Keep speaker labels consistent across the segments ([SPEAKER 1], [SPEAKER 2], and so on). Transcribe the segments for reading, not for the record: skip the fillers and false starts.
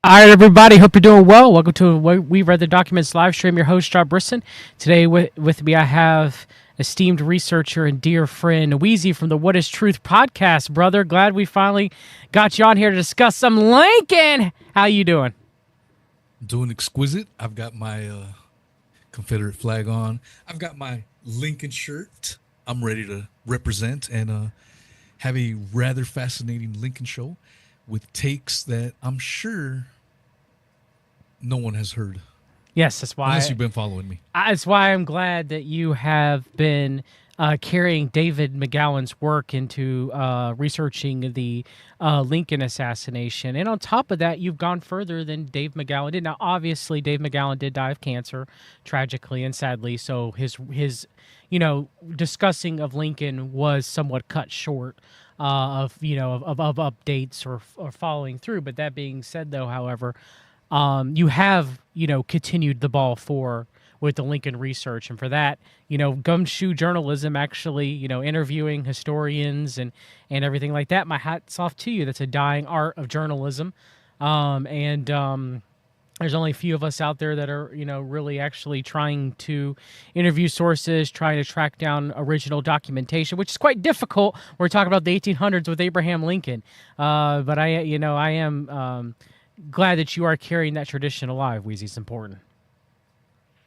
[SPEAKER 1] All right, everybody. Hope you're doing well. Welcome to We Read the Documents live stream. Your host, John Brisson. Today with me, I have esteemed researcher and dear friend Weezy from the What is Truth podcast. Brother, glad we finally got you on here to discuss some Lincoln. How you doing?
[SPEAKER 2] Doing exquisite. I've got my Confederate flag on. I've got my Lincoln shirt. I'm ready to represent and have a rather fascinating Lincoln show with takes that I'm sure no one has heard.
[SPEAKER 1] Yes, that's why.
[SPEAKER 2] Unless you've been following me.
[SPEAKER 1] That's why I'm glad that you have been carrying David McGowan's work into researching the Lincoln assassination. And on top of that, you've gone further than Dave McGowan did. Now, obviously, Dave McGowan did die of cancer, tragically and sadly. So his discussing of Lincoln was somewhat cut short of updates or following through. But that being said, though, however, you have continued the ball with the Lincoln research, and for that, gumshoe journalism, actually, interviewing historians and everything like that. My hat's off to you. That's a dying art of journalism, and there's only a few of us out there that are really actually trying to interview sources, trying to track down original documentation, which is quite difficult. We're talking about the 1800s with Abraham Lincoln, but I am glad that you are carrying that tradition alive, Weezy. It's important.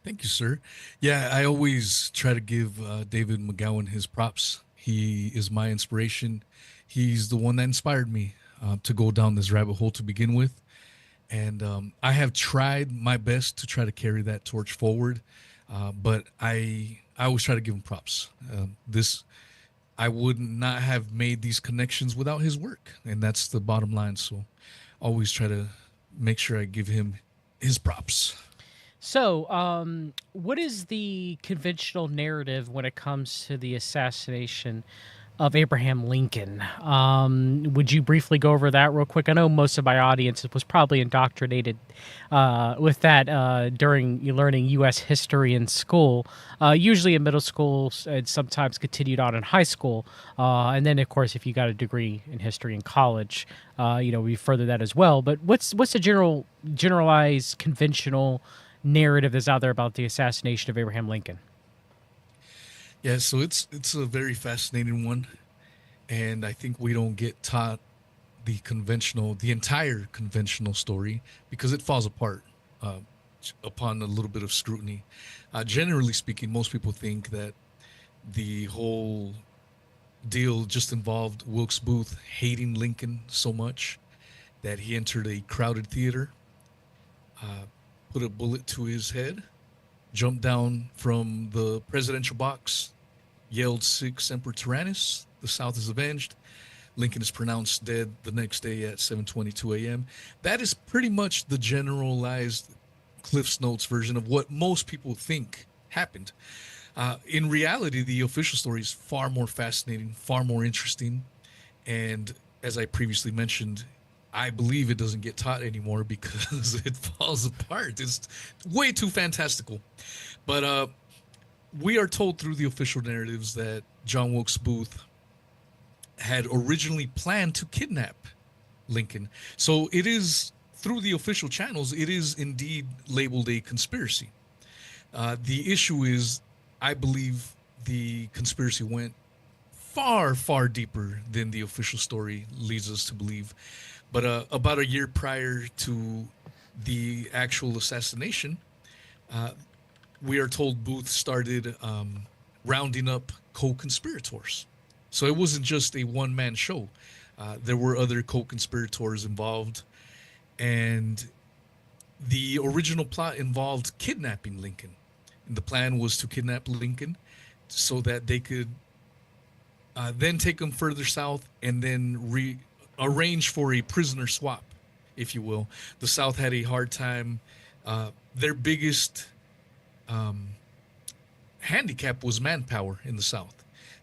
[SPEAKER 2] Thank you, sir. Yeah, I always try to give David McGowan his props. He is my inspiration. He's the one that inspired me to go down this rabbit hole to begin with. And I have tried my best to try to carry that torch forward, but I always try to give him props. I would not have made these connections without his work, and that's the bottom line. So always try to make sure I give him his props.
[SPEAKER 1] So, what is the conventional narrative when it comes to the assassination of Abraham Lincoln? Would you briefly go over that real quick? I know most of my audience was probably indoctrinated with that during learning U.S. history in school, usually in middle school and sometimes continued on in high school. And then, of course, if you got a degree in history in college, we further that as well. But what's the generalized conventional narrative that's out there about the assassination of Abraham Lincoln?
[SPEAKER 2] Yeah, so it's a very fascinating one, and I think we don't get taught the entire conventional story because it falls apart upon a little bit of scrutiny. Generally speaking, most people think that the whole deal just involved Wilkes Booth hating Lincoln so much that he entered a crowded theater, put a bullet to his head, jumped down from the presidential box, yelled "Sic Semper Tyrannis," the South is avenged. Lincoln is pronounced dead the next day at 7:22 a.m. That is pretty much the generalized Cliff's Notes version of what most people think happened. In reality, the official story is far more fascinating, far more interesting, and as I previously mentioned, I believe it doesn't get taught anymore because it falls apart. It's way too fantastical. But we are told through the official narratives that John Wilkes Booth had originally planned to kidnap Lincoln. So it is, through the official channels, it is indeed labeled a conspiracy. The issue is, I believe the conspiracy went far, far deeper than the official story leads us to believe. But about a year prior to the actual assassination, we are told Booth started rounding up co-conspirators. So it wasn't just a one-man show. There were other co-conspirators involved. And the original plot involved kidnapping Lincoln. And the plan was to kidnap Lincoln so that they could then take him further south and then arrange for a prisoner swap, if you will. The South had a hard time. Their biggest handicap was manpower in the South.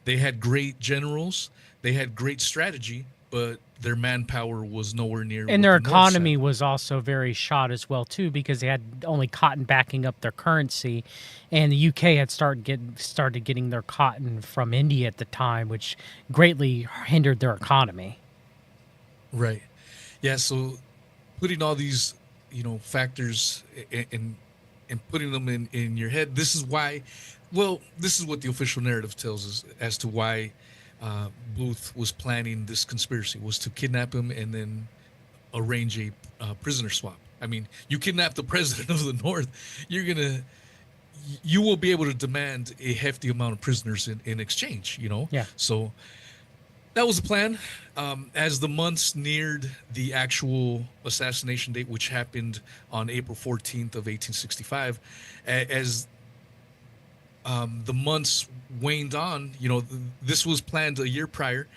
[SPEAKER 2] They had great generals, they had great strategy, but their manpower was nowhere near.
[SPEAKER 1] And their economy was also very shot as well too, because they had only cotton backing up their currency, and the UK had started getting their cotton from India at the time, which greatly hindered their economy.
[SPEAKER 2] Right. Yeah, so putting all these factors and putting them in your head. This is why. Well, this is what the official narrative tells us as to why Booth was planning this conspiracy, was to kidnap him and then arrange a prisoner swap. I mean, you kidnap the president of the North, you will be able to demand a hefty amount of prisoners in exchange.
[SPEAKER 1] Yeah.
[SPEAKER 2] So that was the plan. As the months neared the actual assassination date, which happened on April 14th of 1865, as the months waned on, this was planned a year prior.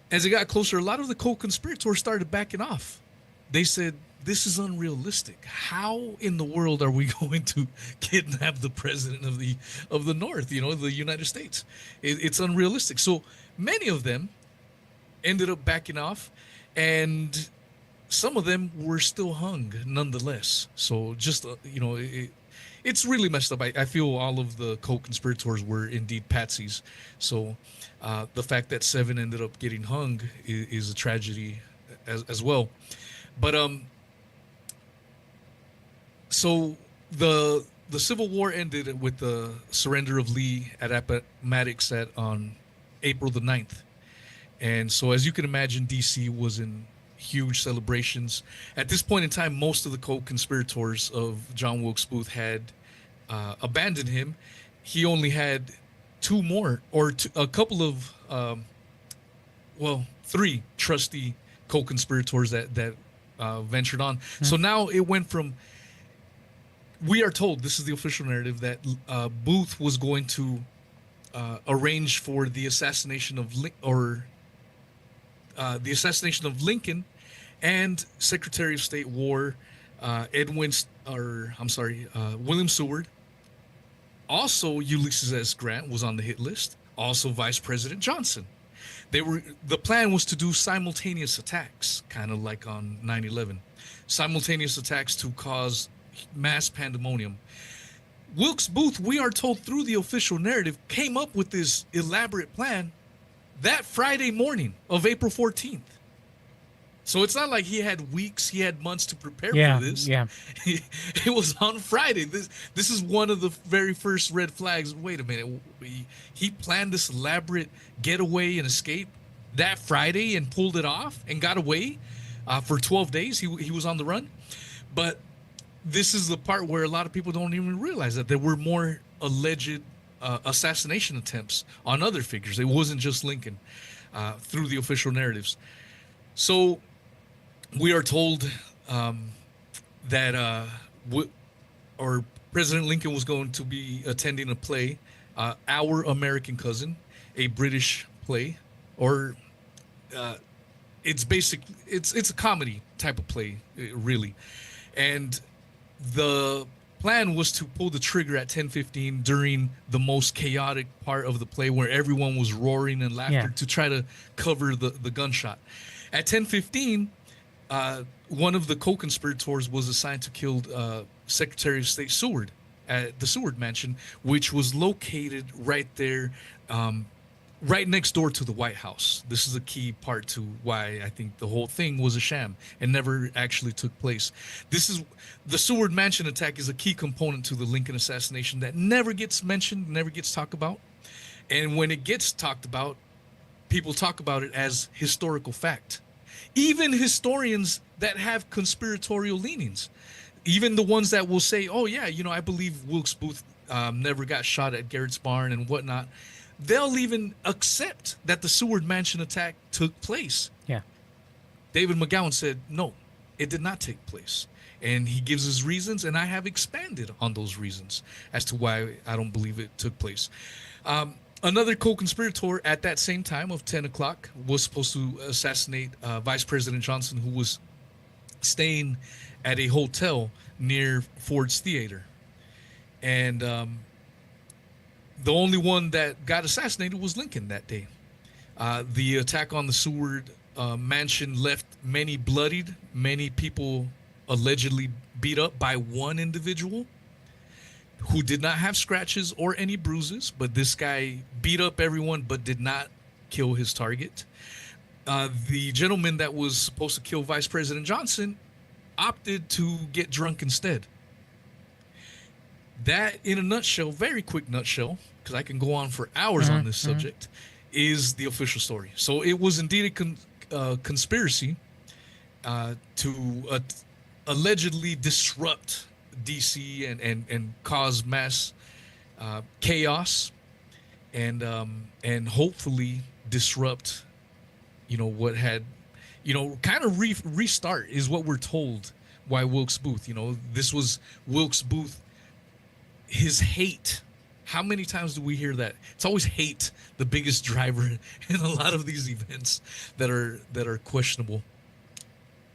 [SPEAKER 2] As it got closer, a lot of the co-conspirators started backing off. They said, this is unrealistic. How in the world are we going to kidnap the president of the North, the United States? It's unrealistic. So many of them ended up backing off, and some of them were still hung nonetheless. So just, it's really messed up. I feel all of the co-conspirators were indeed patsies. So the fact that 7 ended up getting hung is a tragedy as well. But so the Civil War ended with the surrender of Lee at Appomattox on April the 9th. And so, as you can imagine, D.C. was in huge celebrations. At this point in time, most of the co-conspirators of John Wilkes Booth had abandoned him. He only had 2 more, or a couple of, 3 trusty co-conspirators that ventured on. Mm-hmm. So now it went from, we are told, this is the official narrative, that Booth was going to arrange for the assassination of Lincoln and Secretary of State War William Seward. Also, Ulysses S. Grant was on the hit list. Also, Vice President Johnson. The plan was to do simultaneous attacks, kind of like on 9/11. Simultaneous attacks to cause mass pandemonium. Wilkes Booth, we are told through the official narrative, came up with this elaborate plan that Friday morning of April 14th. So it's not like he had weeks, he had months to prepare for this.
[SPEAKER 1] Yeah.
[SPEAKER 2] It was on Friday. This is one of the very first red flags. Wait a minute. He planned this elaborate getaway and escape that Friday and pulled it off and got away for 12 days. He was on the run. But this is the part where a lot of people don't even realize that there were more alleged assassination attempts on other figures. It wasn't just Lincoln through the official narratives. So we are told that President Lincoln was going to be attending a play, Our American Cousin, a British play, or it's a comedy type of play, really. And the plan was to pull the trigger at 10:15 during the most chaotic part of the play, where everyone was roaring and laughter to try to cover the gunshot. At 10:15, one of the co-conspirators was assigned to kill Secretary of State Seward at the Seward Mansion, which was located right there, right next door to the White House. This is a key part to why I think the whole thing was a sham and never actually took place. The Seward Mansion attack is a key component to the Lincoln assassination that never gets mentioned, never gets talked about. And when it gets talked about, people talk about it as historical fact. Even historians that have conspiratorial leanings, even the ones that will say, oh yeah, I believe Wilkes Booth never got shot at Garrett's barn and whatnot, they'll even accept that the Seward Mansion attack took place.
[SPEAKER 1] Yeah.
[SPEAKER 2] David McGowan said, no, it did not take place. And he gives his reasons, and I have expanded on those reasons as to why I don't believe it took place. Another co-conspirator at that same time of 10 o'clock was supposed to assassinate Vice President Johnson, who was staying at a hotel near Ford's Theater. And the only one that got assassinated was Lincoln that day. The attack on the Seward mansion left many bloodied, many people allegedly beat up by one individual who did not have scratches or any bruises, but this guy beat up everyone but did not kill his target. The gentleman that was supposed to kill Vice President Johnson opted to get drunk instead. That, in a nutshell, very quick nutshell, because I can go on for hours on this subject, is the official story. So it was indeed a conspiracy to allegedly disrupt DC and cause mass chaos and hopefully disrupt, what had, kind of restart is what we're told. Why Wilkes Booth? This was Wilkes Booth. His hate. How many times do we hear that? It's always hate, the biggest driver in a lot of these events that are questionable.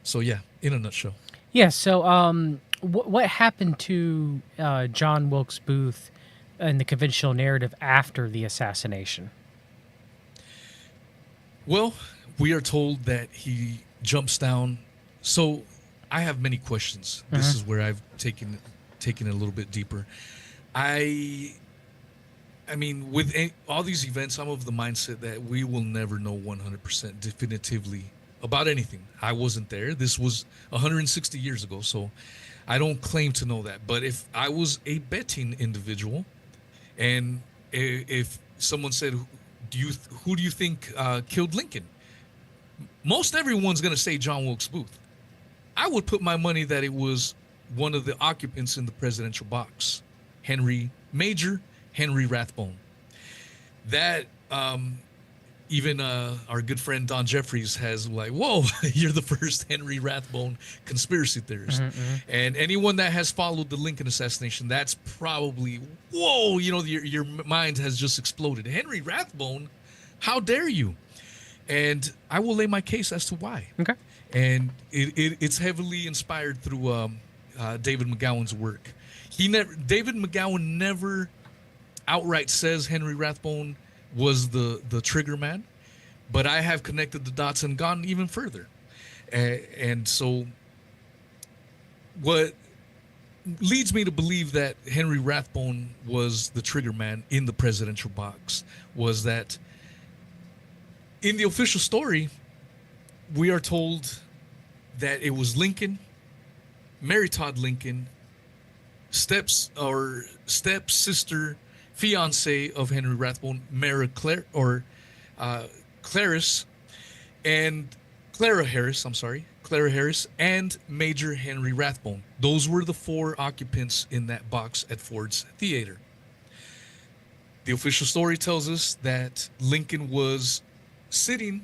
[SPEAKER 2] So yeah, in a nutshell.
[SPEAKER 1] Yeah. So what happened to John Wilkes Booth in the conventional narrative after the assassination?
[SPEAKER 2] Well, we are told that he jumps down. So I have many questions. This is where I've taken it a little bit deeper. I mean, with all these events, I'm of the mindset that we will never know 100% definitively about anything. I wasn't there. This was 160 years ago, so I don't claim to know that. But if I was a betting individual, and if someone said, who do you think killed Lincoln? Most everyone's going to say John Wilkes Booth. I would put my money that it was one of the occupants in the presidential box, Major Henry Rathbone. That even our good friend Don Jeffries has like, whoa, you're the first Henry Rathbone conspiracy theorist. And anyone that has followed the Lincoln assassination, that's probably, whoa, your mind has just exploded. Henry Rathbone, how dare you? And I will lay my case as to why.
[SPEAKER 1] Okay.
[SPEAKER 2] And it's heavily inspired through David McGowan's work. David McGowan never outright says Henry Rathbone was the trigger man, but I have connected the dots and gone even further. And so what leads me to believe that Henry Rathbone was the trigger man in the presidential box was that in the official story, we are told that it was Lincoln, Mary Todd Lincoln, stepsister, fiance of Henry Rathbone, Clarice, and Clara Harris, and Major Henry Rathbone. Those were the four occupants in that box at Ford's Theater. The official story tells us that Lincoln was sitting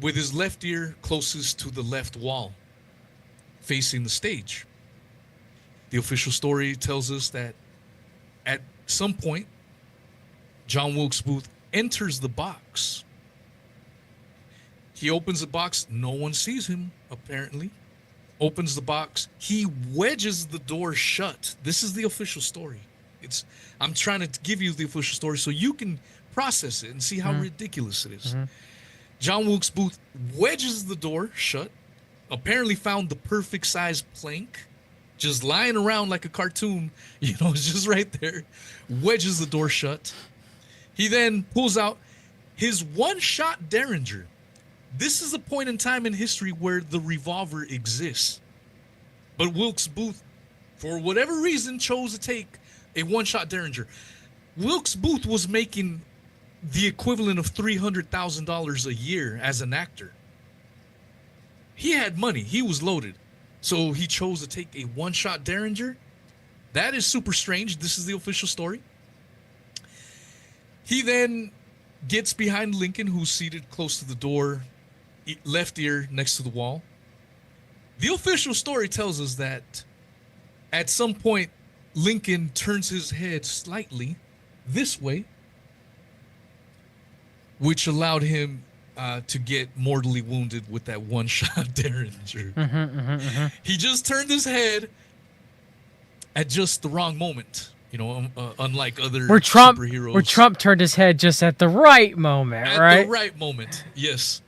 [SPEAKER 2] with his left ear closest to the left wall, facing the stage. The official story tells us that at some point, John Wilkes Booth enters the box. He opens the box. No one sees him, apparently. Opens the box. He wedges the door shut. This is the official story. I'm trying to give you the official story so you can process it and see how ridiculous it is. John Wilkes Booth wedges the door shut, apparently found the perfect size plank, just lying around like a cartoon, it's just right there, wedges the door shut. He then pulls out his one-shot Derringer. This is a point in time in history where the revolver exists. But Wilkes Booth, for whatever reason, chose to take a one-shot Derringer. Wilkes Booth was making the equivalent of $300,000 a year as an actor. He had money. He was loaded. So he chose to take a one-shot Derringer. That is super strange. This is the official story. He then gets behind Lincoln, who's seated close to the door, left ear next to the wall. The official story tells us that at some point, Lincoln turns his head slightly this way, which allowed him to get mortally wounded with that one-shot Derringer. He just turned his head at just the wrong moment, unlike other superheroes.
[SPEAKER 1] Where Trump turned his head just at the right moment, right?
[SPEAKER 2] At the right moment, yes.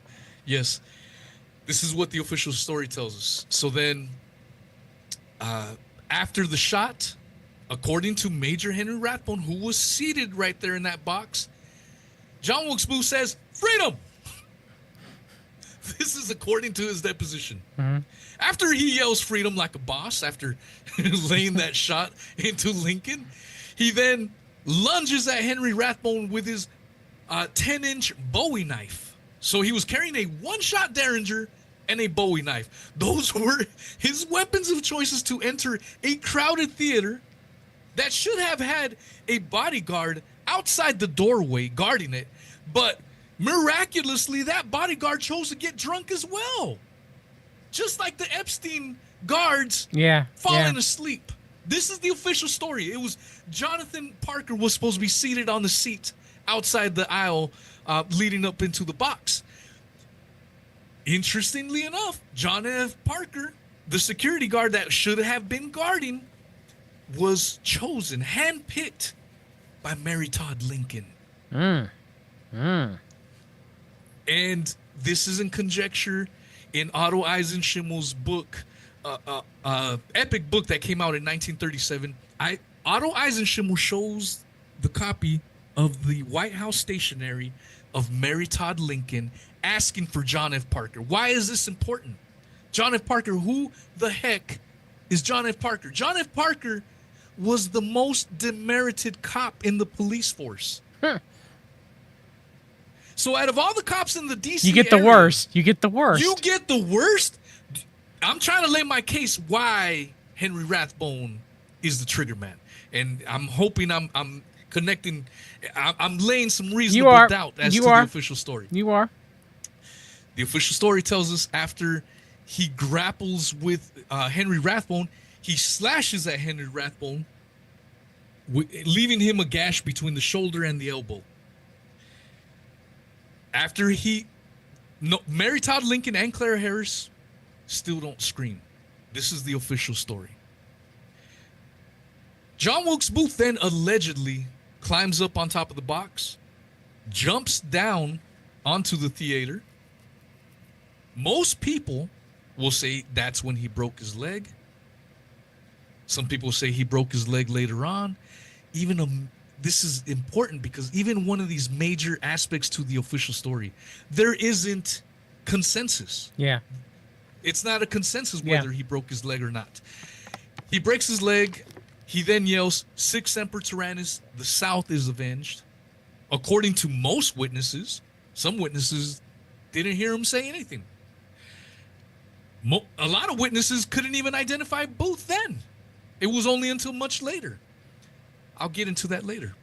[SPEAKER 2] This is what the official story tells us. So then, after the shot, according to Major Henry Rathbone, who was seated right there in that box, John Wilkes Booth says, "Freedom! This is according to his deposition.
[SPEAKER 1] Mhm.
[SPEAKER 2] After he yells freedom like a boss, after laying that shot into Lincoln, he then lunges at Henry Rathbone with his 10-inch Bowie knife. So he was carrying a one-shot Derringer and a Bowie knife. Those were his weapons of choices to enter a crowded theater that should have had a bodyguard outside the doorway guarding it, but miraculously that bodyguard chose to get drunk as well. Just like the Epstein guards falling asleep. This is the official story. It was Jonathan Parker was supposed to be seated on the seat outside the aisle leading up into the box. Interestingly enough, John F. Parker, the security guard that should have been guarding, was chosen, handpicked by Mary Todd Lincoln. And this isn't conjecture. In Otto Eisenschimmel's book, epic book that came out in 1937, Otto Eisenschimmel shows the copy of the White House stationery of Mary Todd Lincoln asking for John F. Parker. Why is this important? John F. Parker, who the heck is John F. Parker? John F. Parker was the most demerited cop in the police force. So out of all the cops in the DC
[SPEAKER 1] you get the
[SPEAKER 2] area,
[SPEAKER 1] worst. You get the worst.
[SPEAKER 2] You get the worst? I'm trying to lay my case why Henry Rathbone is the trigger man. And I'm hoping I'm connecting. I'm laying some reasonable doubt as to the official story.
[SPEAKER 1] You are.
[SPEAKER 2] The official story tells us after he grapples with Henry Rathbone, he slashes at Henry Rathbone, leaving him a gash between the shoulder and the elbow. After Mary Todd Lincoln and Clara Harris still don't scream. This is the official story. John Wilkes Booth then allegedly climbs up on top of the box, jumps down onto the theater. Most people will say that's when he broke his leg. Some people say he broke his leg later on. This is important because even one of these major aspects to the official story, there isn't consensus.
[SPEAKER 1] Yeah.
[SPEAKER 2] It's not a consensus whether he broke his leg or not. He breaks his leg. He then yells, "Sic Semper Tyrannis, the South is avenged." According to most witnesses, some witnesses didn't hear him say anything. A lot of witnesses couldn't even identify Booth then. It was only until much later. I'll get into that later.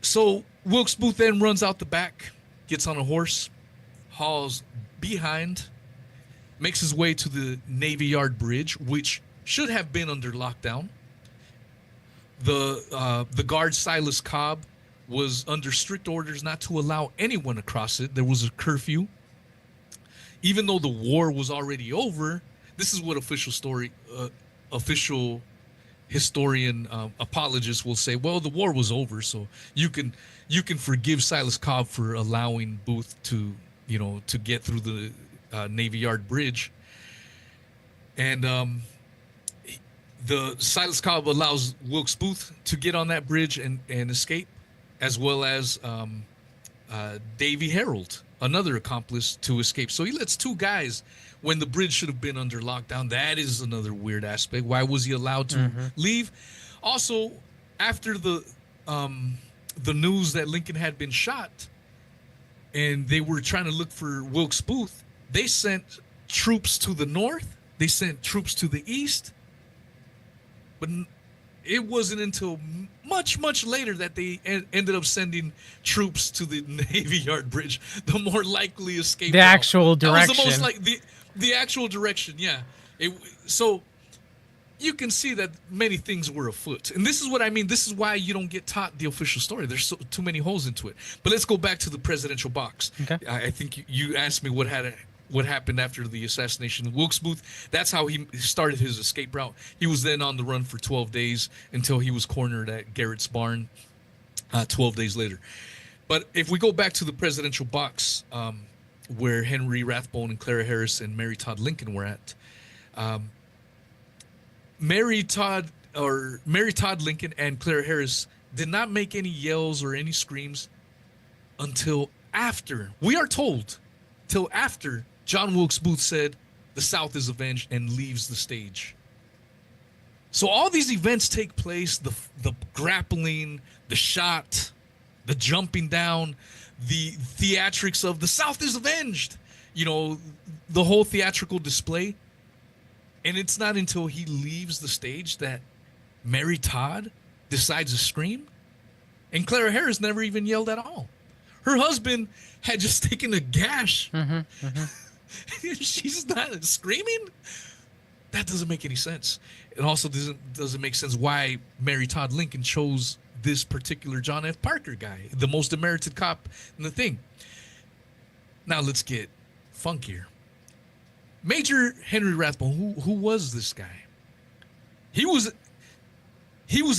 [SPEAKER 2] So Wilkes Booth then runs out the back, gets on a horse, hauls behind, makes his way to the Navy Yard Bridge, which should have been under lockdown. The guard Silas Cobb was under strict orders not to allow anyone across it. There was a curfew. Even though the war was already over, this is what official historian apologists will say, well, the war was over, so you can forgive Silas Cobb for allowing Booth to get through the Navy Yard Bridge. And the Silas Cobb allows Wilkes Booth to get on that bridge and escape, as well as Davy Harold, another accomplice, to escape. So he lets two guys when the bridge should have been under lockdown. That is another weird aspect. Why was he allowed to leave? Also, after the news that Lincoln had been shot and they were trying to look for Wilkes Booth, they sent troops to the north. They sent troops to the east. But it wasn't until much, much later that they ended up sending troops to the Navy Yard Bridge, the more likely escape route.
[SPEAKER 1] Actual direction.
[SPEAKER 2] That was the most the actual direction, yeah. So you can see that many things were afoot. And this is what I mean. This is why you don't get taught the official story. There's too many holes into it. But let's go back to the presidential box.
[SPEAKER 1] Okay.
[SPEAKER 2] I think you asked me what happened after the assassination of Wilkes Booth. That's how he started his escape route. He was then on the run for 12 days until he was cornered at Garrett's barn 12 days later. But if we go back to the presidential box, where Henry Rathbone and Clara Harris and Mary Todd Lincoln were at, Mary Todd Lincoln and Clara Harris did not make any yells or any screams until after. We are told till after John Wilkes Booth said, "The South is avenged," and leaves the stage. So all these events take place, the grappling, the shot, the jumping down, the theatrics of the South is avenged, the whole theatrical display. And it's not until he leaves the stage that Mary Todd decides to scream. And Clara Harris never even yelled at all. Her husband had just taken a gash. She's not screaming? That doesn't make any sense. It also doesn't make sense why Mary Todd Lincoln chose this particular John F. Parker guy, the most demerited cop in the thing. Now let's get funkier. Major Henry Rathbone, who was this guy? He was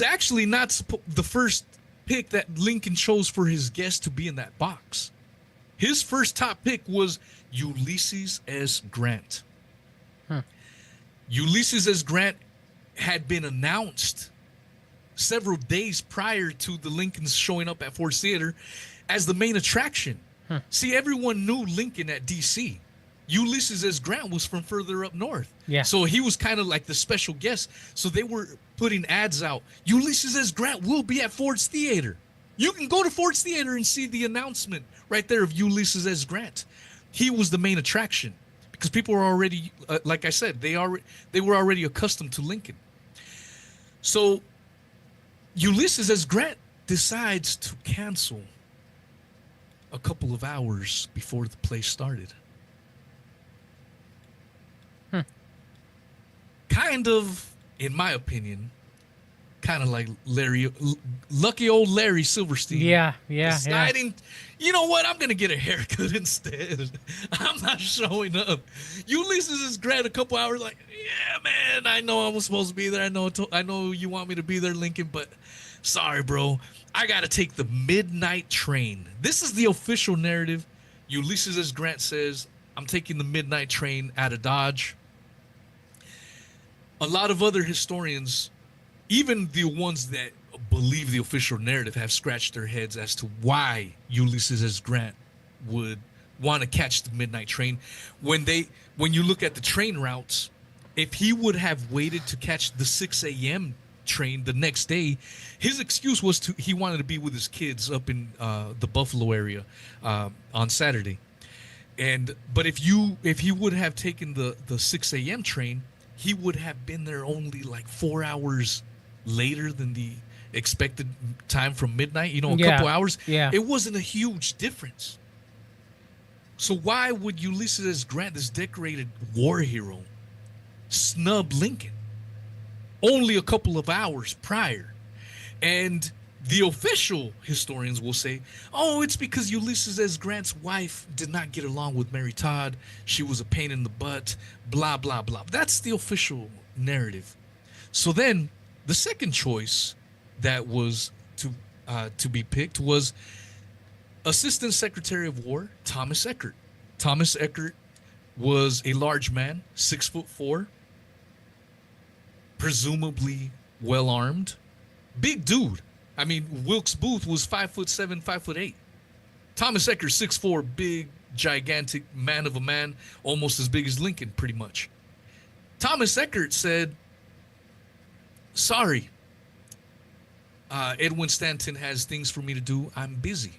[SPEAKER 2] actually not the first pick that Lincoln chose for his guest to be in that box. His first top pick was Ulysses S. Grant. Ulysses S. Grant had been announced several days prior to the Lincolns showing up at Ford's Theater as the main attraction. See, everyone knew Lincoln at D.C. Ulysses S. Grant was from further up north.
[SPEAKER 1] Yeah.
[SPEAKER 2] So he was kind of like the special guest. So they were putting ads out. Ulysses S. Grant will be at Ford's Theater. You can go to Ford's Theater and see the announcement right there of Ulysses S. Grant. He was the main attraction because people were already, like I said, they were already accustomed to Lincoln. So Ulysses S. Grant decides to cancel a couple of hours before the play started. Kind of, in my opinion, kind of like lucky old Larry Silverstein.
[SPEAKER 1] Yeah.
[SPEAKER 2] Deciding, you know what, I'm going to get a haircut instead. I'm not showing up. Ulysses S. Grant a couple hours like, yeah, man, I know I was supposed to be there. I know you want me to be there, Lincoln, but sorry, bro. I got to take the midnight train. This is the official narrative. Ulysses S. Grant says, I'm taking the midnight train out of Dodge. A lot of other historians, even the ones that believe the official narrative, have scratched their heads as to why Ulysses S. Grant would want to catch the midnight train. When you look at the train routes, if he would have waited to catch the 6 a.m. train the next day, his excuse was he wanted to be with his kids up in the Buffalo area on Saturday. But if he would have taken the 6 a.m. train, he would have been there only like 4 hours later than the expected time from midnight, a couple hours.
[SPEAKER 1] Yeah.
[SPEAKER 2] It wasn't a huge difference. So why would Ulysses S. Grant, this decorated war hero, snub Lincoln only a couple of hours prior? And the official historians will say, oh, it's because Ulysses S. Grant's wife did not get along with Mary Todd. She was a pain in the butt, blah, blah, blah. That's the official narrative. So then the second choice that was to be picked was Assistant Secretary of War Thomas Eckert. Thomas Eckert was a large man, 6'4", presumably well armed, big dude. I mean, Wilkes Booth was 5'7", 5'8". Thomas Eckert, 6'4", big, gigantic man of a man, almost as big as Lincoln, pretty much. Thomas Eckert said, sorry, Edwin Stanton has things for me to do. I'm busy.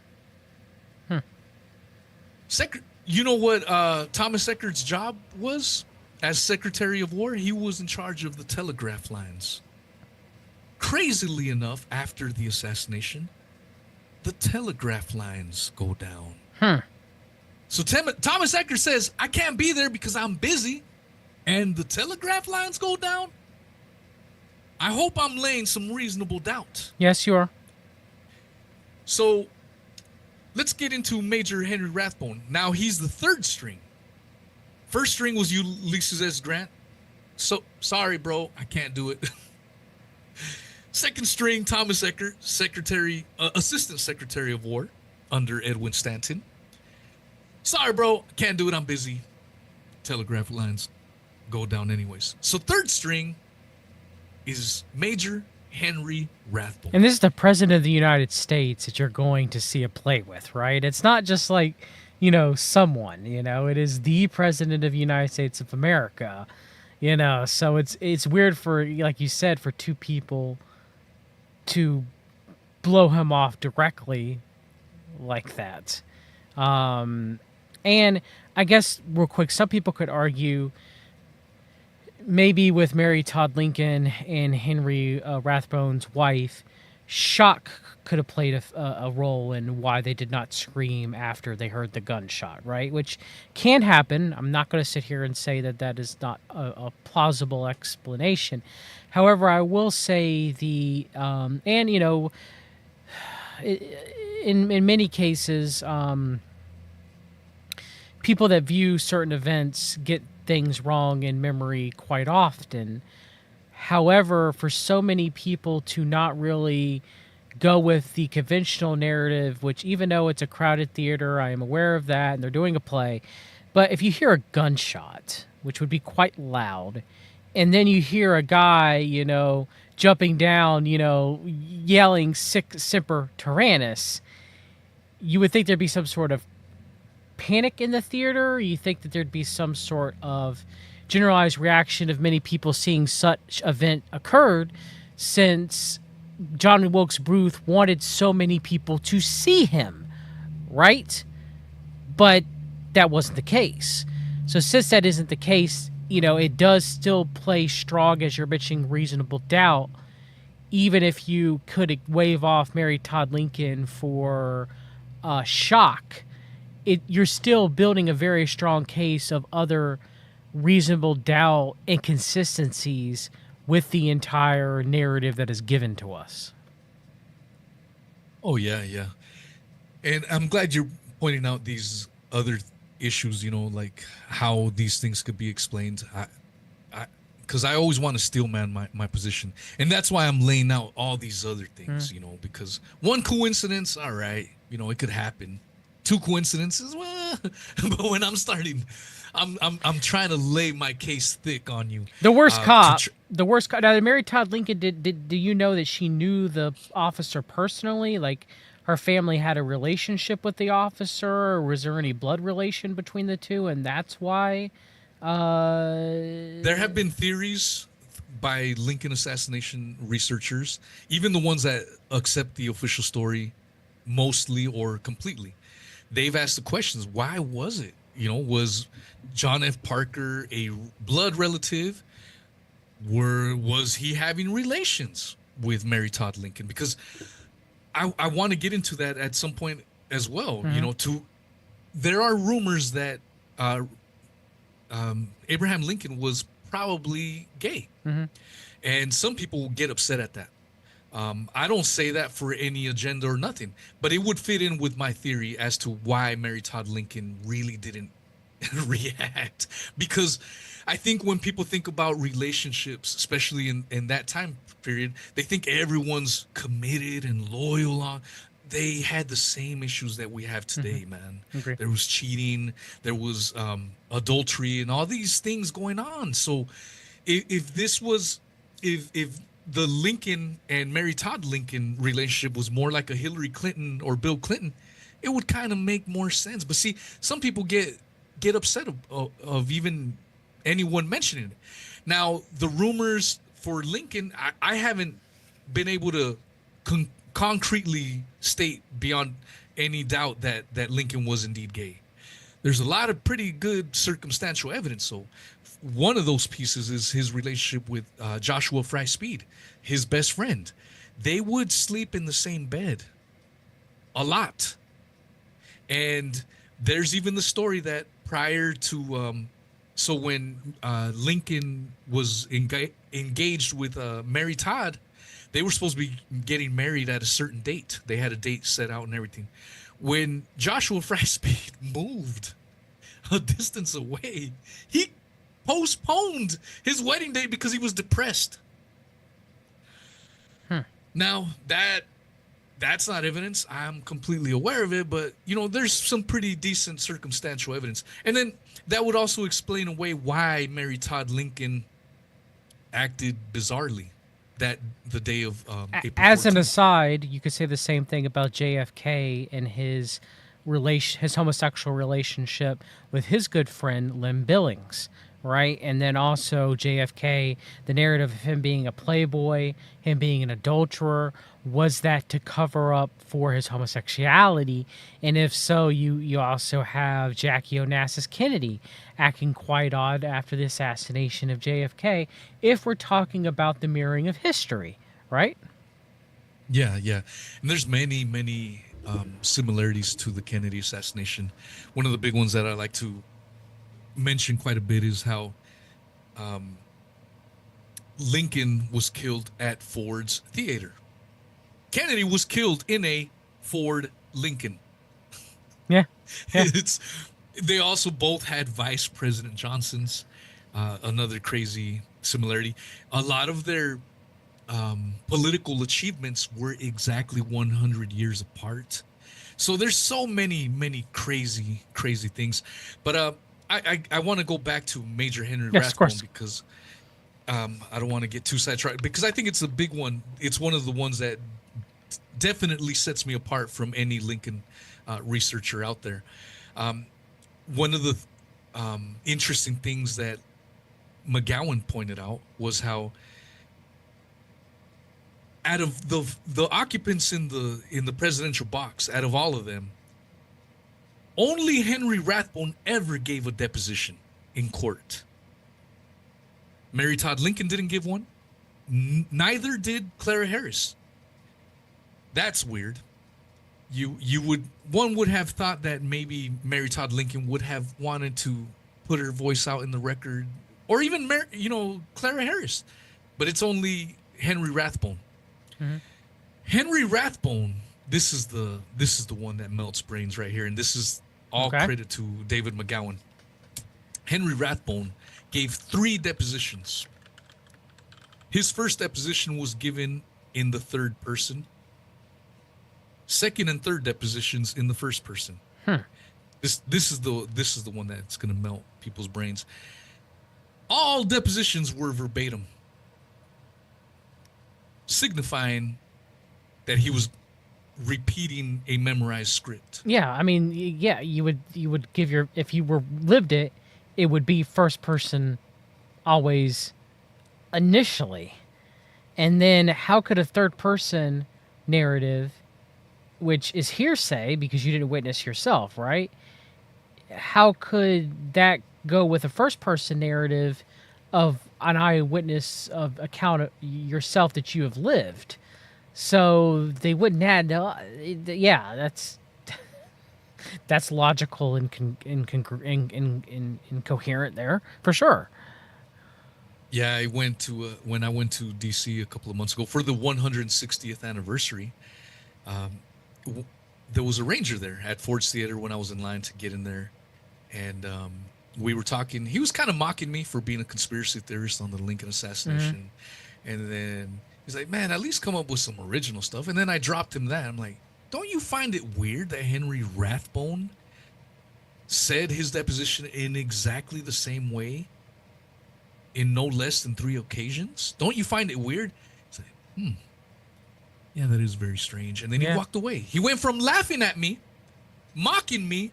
[SPEAKER 2] You know what Thomas Eckert's job was as Secretary of War? He was in charge of the telegraph lines. Crazily enough, after the assassination, the telegraph lines go down. So Thomas Eckert says, I can't be there because I'm busy, and the telegraph lines go down? I hope I'm laying some reasonable doubt.
[SPEAKER 1] Yes, you are.
[SPEAKER 2] So let's get into Major Henry Rathbone. Now he's the third string. First string was Ulysses S. Grant. So sorry, bro, I can't do it. Second string, Thomas Eckert, Assistant Secretary of War under Edwin Stanton. Sorry, bro, can't do it. I'm busy. Telegraph lines go down anyways. So third string is Major Henry Rathbone.
[SPEAKER 1] And this is the President of the United States that you're going to see a play with, right? It's not just like, someone. It is the president of the United States of America. So it's weird for, like you said, for two people to blow him off directly like that. And I guess real quick, some people could argue maybe with Mary Todd Lincoln and Henry Rathbone's wife, shock could have played a role in why they did not scream after they heard the gunshot, right? Which can happen. I'm not going to sit here and say that that is not a plausible explanation. However, I will say in many cases, people that view certain events get things wrong in memory quite often. However, for so many people to not really go with the conventional narrative, which even though it's a crowded theater, I am aware of that, and they're doing a play, but if you hear a gunshot, which would be quite loud, and then you hear a guy, jumping down, yelling "Sic Semper Tyrannis," you would think there'd be some sort of panic in the theater. You think that there'd be some sort of generalized reaction of many people seeing such event occurred, since John Wilkes Booth wanted so many people to see him, right? But that wasn't the case. So since that isn't the case, it does still play strong, as you're mentioning, reasonable doubt, even if you could wave off Mary Todd Lincoln for shock. You're still building a very strong case of other reasonable doubt inconsistencies with the entire narrative that is given to us.
[SPEAKER 2] Oh yeah, yeah. And I'm glad you're pointing out these other issues, like how these things could be explained. Because I always want to steel man my position. And that's why I'm laying out all these other things, because one coincidence, all right, it could happen. Two coincidences, well, but when I'm starting, I'm trying to lay my case thick on you.
[SPEAKER 1] The worst cop. Now, Mary Todd Lincoln, do you know that she knew the officer personally? Like, her family had a relationship with the officer, or was there any blood relation between the two, and that's why?
[SPEAKER 2] There have been theories by Lincoln assassination researchers, even the ones that accept the official story mostly or completely. They've asked the questions, why was it? Was John F. Parker a blood relative? Was he having relations with Mary Todd Lincoln? Because I want to get into that at some point as well.
[SPEAKER 1] Mm-hmm.
[SPEAKER 2] There are rumors that Abraham Lincoln was probably gay.
[SPEAKER 1] Mm-hmm.
[SPEAKER 2] And some people get upset at that. I don't say that for any agenda or nothing, but it would fit in with my theory as to why Mary Todd Lincoln really didn't react. Because I think when people think about relationships, especially in that time period, they think everyone's committed and loyal. They had the same issues that we have today, man.
[SPEAKER 1] Okay.
[SPEAKER 2] There was cheating, there was adultery, and all these things going on. So if the Lincoln and Mary Todd Lincoln relationship was more like a Hillary Clinton or Bill Clinton, it would kind of make more sense. But see, some people get upset of even anyone mentioning it. Now, the rumors for Lincoln, I haven't been able to concretely state beyond any doubt that Lincoln was indeed gay. There's a lot of pretty good circumstantial evidence. So one of those pieces is his relationship with Joshua Fry Speed, his best friend. They would sleep in the same bed a lot. And there's even the story that prior to, so when Lincoln was engaged with Mary Todd, they were supposed to be getting married at a certain date. They had a date set out and everything. When Joshua Fry Speed moved a distance away, he postponed his wedding date because he was depressed. Now, that's not evidence. I'm completely aware of it, but, there's some pretty decent circumstantial evidence. And then that would also explain away why Mary Todd Lincoln acted bizarrely the day of April 14th.
[SPEAKER 1] As an aside, you could say the same thing about JFK and his his homosexual relationship with his good friend Lynn Billings, right? And then also JFK, the narrative of him being a playboy, him being an adulterer, was that to cover up for his homosexuality? And if so, you also have Jackie Onassis Kennedy acting quite odd after the assassination of JFK, if we're talking about the mirroring of history, right?
[SPEAKER 2] Yeah, yeah. And there's many similarities to the Kennedy assassination. One of the big ones that I like to mention quite a bit is how Lincoln was killed at Ford's Theater. Kennedy was killed in a Ford Lincoln.
[SPEAKER 1] Yeah.
[SPEAKER 2] It's they also both had Vice President Johnsons. Another crazy similarity. A lot of their political achievements were exactly 100 years apart. So there's so many crazy things. But I want to go back to Major Henry
[SPEAKER 1] Yes, of course.
[SPEAKER 2] Rathbone because I don't want to get too sidetracked because I think it's a big one. It's one of the ones that definitely sets me apart from any Lincoln researcher out there. One of the interesting things that McGowan pointed out was how out of the occupants in the presidential box, out of all of them, only Henry Rathbone ever gave a deposition in court. Mary Todd Lincoln didn't give one. Neither did Clara Harris. That's weird. One would have thought that maybe Mary Todd Lincoln would have wanted to put her voice out in the record, or even Clara Harris, but it's only Henry Rathbone. Mm-hmm. Henry Rathbone. This is the one that melts brains right here, and this is all credit to David McGowan. Henry Rathbone gave 3 depositions. His first deposition was given in the third person. Second and third depositions in the first person. This is the one that's going to melt people's brains. All depositions were verbatim, signifying that he was repeating a memorized script.
[SPEAKER 1] Yeah, I mean, yeah, you would give if you were lived it, it would be first person always initially. And then how could a third person narrative, which is hearsay because you didn't witness yourself, right? How could that go with a first person narrative of an eyewitness of account of yourself that you have lived? So they wouldn't add. Yeah, that's logical and incoherent there for sure.
[SPEAKER 2] Yeah, I went to when I went to DC a couple of months ago for the 160th anniversary. There was a ranger there at Ford's Theater when I was in line to get in there, and we were talking. He was kind of mocking me for being a conspiracy theorist on the Lincoln assassination, and then he's like, "Man, at least come up with some original stuff." And then I dropped him that. I'm like, "Don't you find it weird that Henry Rathbone said his deposition in exactly the same way in no less than 3 occasions? Don't you find it weird?" He's like, yeah, that is very strange. And then he walked away. He went from laughing at me, mocking me,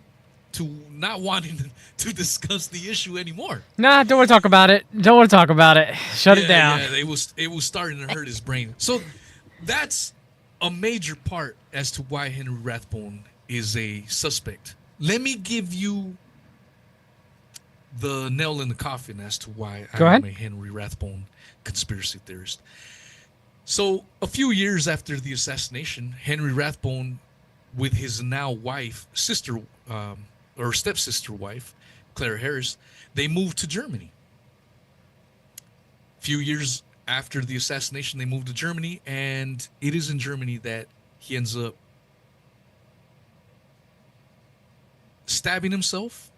[SPEAKER 2] to not wanting to discuss the issue anymore.
[SPEAKER 1] Nah, don't want to talk about it. Don't want to talk about it. Shut it down.
[SPEAKER 2] Yeah, it was starting to hurt his brain. So that's a major part as to why Henry Rathbone is a suspect. Let me give you the nail in the coffin as to why I'm a Henry Rathbone conspiracy theorist. So a few years after the assassination, Henry Rathbone, with his now wife, sister, or stepsister wife, Clara Harris, they moved to Germany. A few years after the assassination, they moved to Germany, and it is in Germany that he ends up stabbing himself.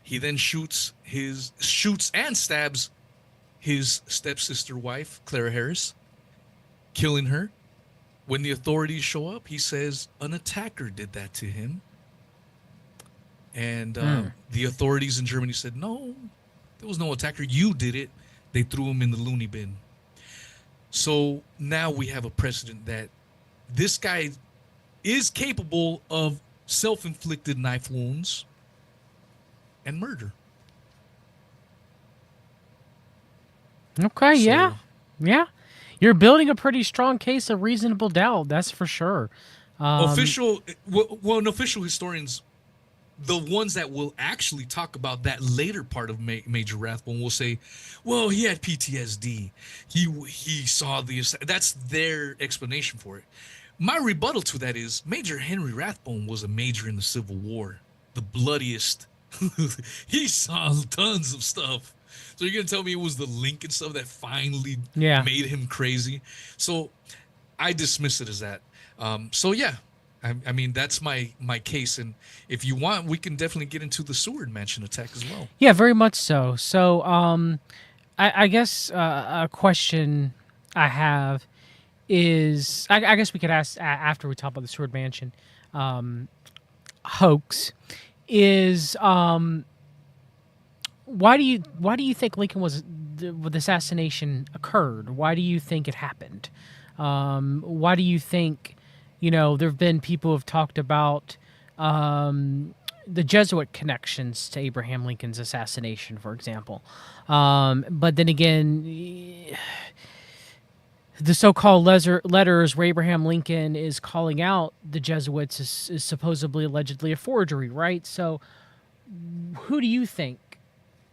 [SPEAKER 2] He then shoots and stabs his stepsister wife, Clara Harris, killing her. When the authorities show up, he says an attacker did that to him. And the authorities in Germany said, no, there was no attacker. You did it. They threw him in the loony bin. So now we have a precedent that this guy is capable of self-inflicted knife wounds, and murder.
[SPEAKER 1] Okay, yeah.
[SPEAKER 2] So
[SPEAKER 1] Yeah. You're building a pretty strong case of reasonable doubt, that's for sure. Um,
[SPEAKER 2] well, official historians, the ones that will actually talk about that later part of Major Rathbone will say, well, he had PTSD. He saw the, that's their explanation for it. My rebuttal to that is Major Henry Rathbone was a major in the Civil War, the bloodiest. He saw tons of stuff. So you're gonna tell me it was the Lincoln stuff that finally
[SPEAKER 1] yeah.
[SPEAKER 2] made him crazy? So I dismiss it as that. So yeah, I mean that's my case, and if you want, we can definitely get into the Seward Mansion attack as well.
[SPEAKER 1] Yeah, very much so. So, I guess a question I have is, I guess we could ask after we talk about the Sword Mansion hoax. Is why do you think Lincoln was the assassination occurred? Why do you think it happened? Why do you think, there have been people who have talked about the Jesuit connections to Abraham Lincoln's assassination, for example. But then again, the so-called letters where Abraham Lincoln is calling out the Jesuits is supposedly allegedly a forgery, right? So who do you think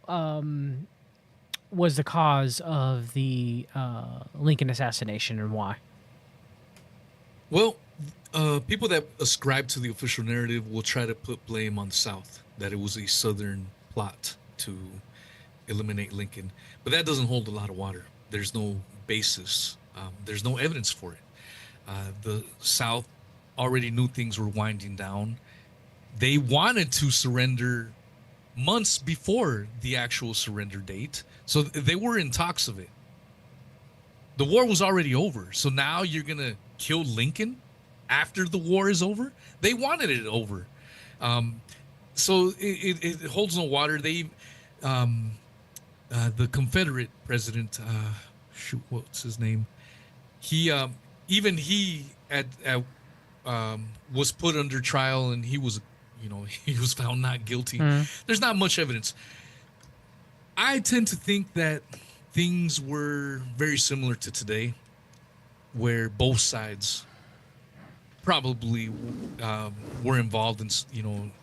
[SPEAKER 1] was the cause of the Lincoln assassination, and why?
[SPEAKER 2] Well, people that ascribe to the official narrative will try to put blame on the South, that it was a Southern plot to eliminate Lincoln. But that doesn't hold a lot of water. There's no basis. There's no evidence for it. The South already knew things were winding down. They wanted to surrender months before the actual surrender date. So they were in talks of it. The war was already over. So now you're going to kill Lincoln after the war is over? They wanted it over. So it holds no water. They, the Confederate president, what's his name? He, even he was put under trial, and he was, he was found not guilty. There's not much evidence. I tend to think that things were very similar to today, where both sides probably were involved in,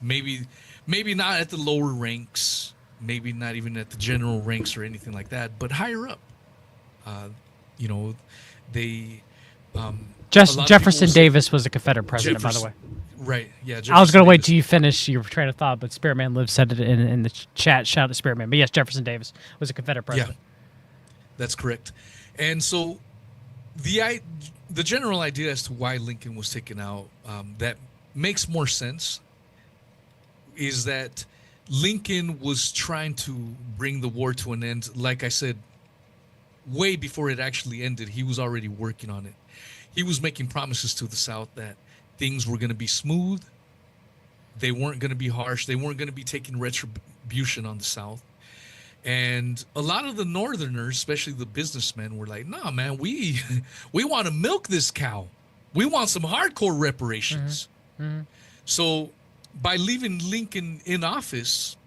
[SPEAKER 2] maybe not at the lower ranks, maybe not even at the general ranks or anything like that, but higher up. They
[SPEAKER 1] Jefferson Davis was a Confederate president, by the way.
[SPEAKER 2] Right. Yeah.
[SPEAKER 1] I was going to wait till you finish your train of thought, but Spirit Man Live said it in the chat. Shout out to Spirit Man. But yes, Jefferson Davis was a Confederate president.
[SPEAKER 2] Yeah, that's correct. And so the general idea as to why Lincoln was taken out, that makes more sense, is that Lincoln was trying to bring the war to an end. Like I said, way before it actually ended, he was already working on it. He was making promises to the South that things were going to be smooth. They weren't going to be harsh. They weren't going to be taking retribution on the South. And a lot of the Northerners, especially the businessmen, were like, "Nah, man, we want to milk this cow. We want some hardcore reparations." Mm-hmm. So by leaving Lincoln in office,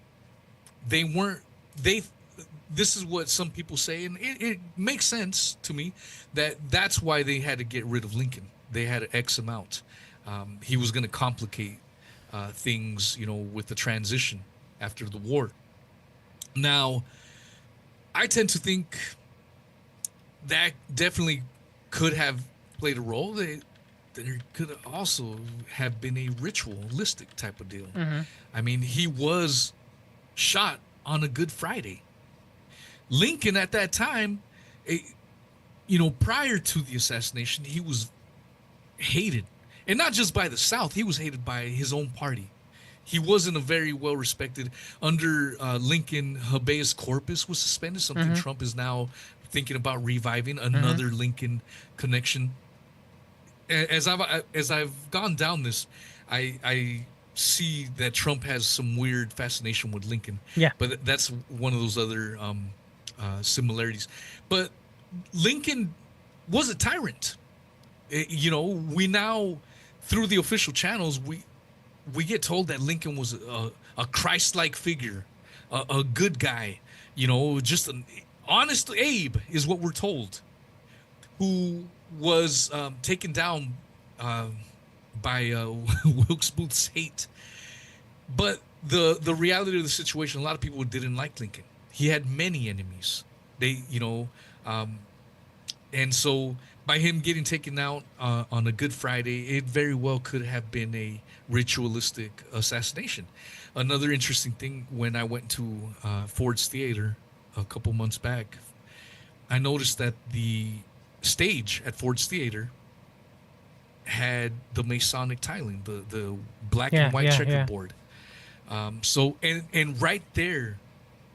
[SPEAKER 2] this is what some people say, and it makes sense to me, that's why they had to get rid of Lincoln. They had to X him out. He was going to complicate things, with the transition after the war. Now, I tend to think that definitely could have played a role. There could also have been a ritualistic type of deal. Mm-hmm. I mean, he was shot on a Good Friday. Lincoln at that time, prior to the assassination, he was hated. And not just by the South, he was hated by his own party. He wasn't a very well-respected. Under Lincoln, habeas corpus was suspended, something mm-hmm. Trump is now thinking about reviving, another mm-hmm. Lincoln connection. As I've gone down this, I see that Trump has some weird fascination with Lincoln.
[SPEAKER 1] Yeah.
[SPEAKER 2] But that's one of those other similarities. But Lincoln was a tyrant. We now, through the official channels, we get told that Lincoln was a Christ-like figure, a good guy, just an honest Abe is what we're told, who was taken down by Wilkes Booth's hate. But the reality of the situation, a lot of people didn't like Lincoln. He had many enemies. And so by him getting taken out on a Good Friday, it very well could have been a ritualistic assassination. Another interesting thing, when I went to Ford's Theater a couple months back, I noticed that the stage at Ford's Theater had the Masonic tiling, the black and white checkerboard. So right there,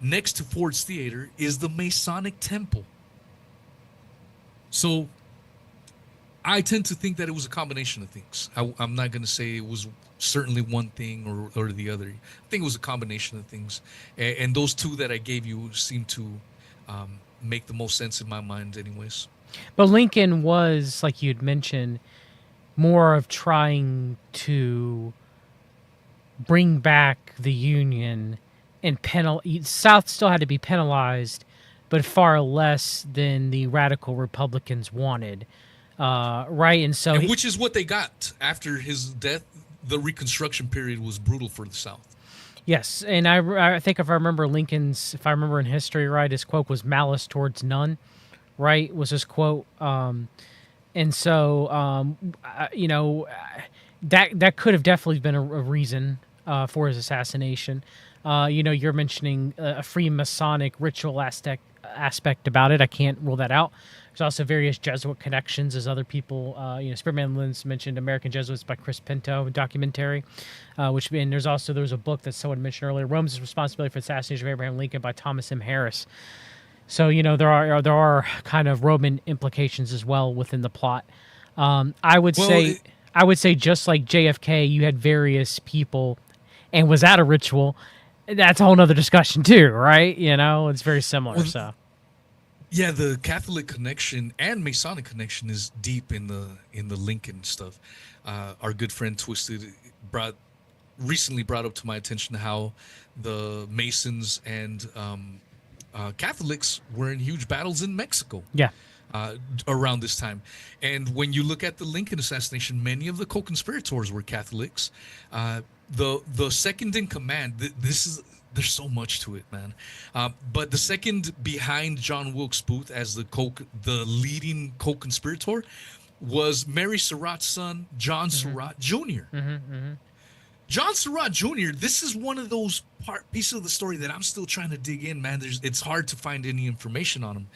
[SPEAKER 2] next to Ford's Theater, is the Masonic Temple. So I tend to think that it was a combination of things. I'm not going to say it was certainly one thing or the other. I think it was a combination of things. And those two that I gave you seem to make the most sense in my mind anyways.
[SPEAKER 1] But Lincoln was, like you'd mentioned, more of trying to bring back the Union and South still had to be penalized, but far less than the radical Republicans wanted. Right? And
[SPEAKER 2] which is what they got after his death. The Reconstruction period was brutal for the South.
[SPEAKER 1] Yes, and I think if I remember in history right, his quote was "malice towards none," right? Was his quote. And so, that could have definitely been a reason for his assassination. You're mentioning a Freemasonic ritual aspect about it. I can't rule that out. There's also various Jesuit connections, as other people, Spearman Lins mentioned American Jesuits by Chris Pinto, a documentary, and there was a book that someone mentioned earlier, Rome's Responsibility for the Assassination of Abraham Lincoln by Thomas M. Harris. So, there are kind of Roman implications as well within the plot. I would say just like JFK, you had various people, and was that a ritual? That's a whole nother discussion too, right? It's very similar.
[SPEAKER 2] Yeah, the Catholic connection and Masonic connection is deep in the Lincoln stuff. Our good friend Twisted recently brought up to my attention how the Masons and Catholics were in huge battles in Mexico.
[SPEAKER 1] Yeah.
[SPEAKER 2] Around this time. And when you look at the Lincoln assassination, many of the co-conspirators were Catholics. The second in command, there's so much to it, man. But the second behind John Wilkes Booth as the leading co-conspirator was Mary Surratt's son, John Surratt Jr. John Surratt Jr., this is one of those pieces of the story that I'm still trying to dig in, man. It's hard to find any information on him.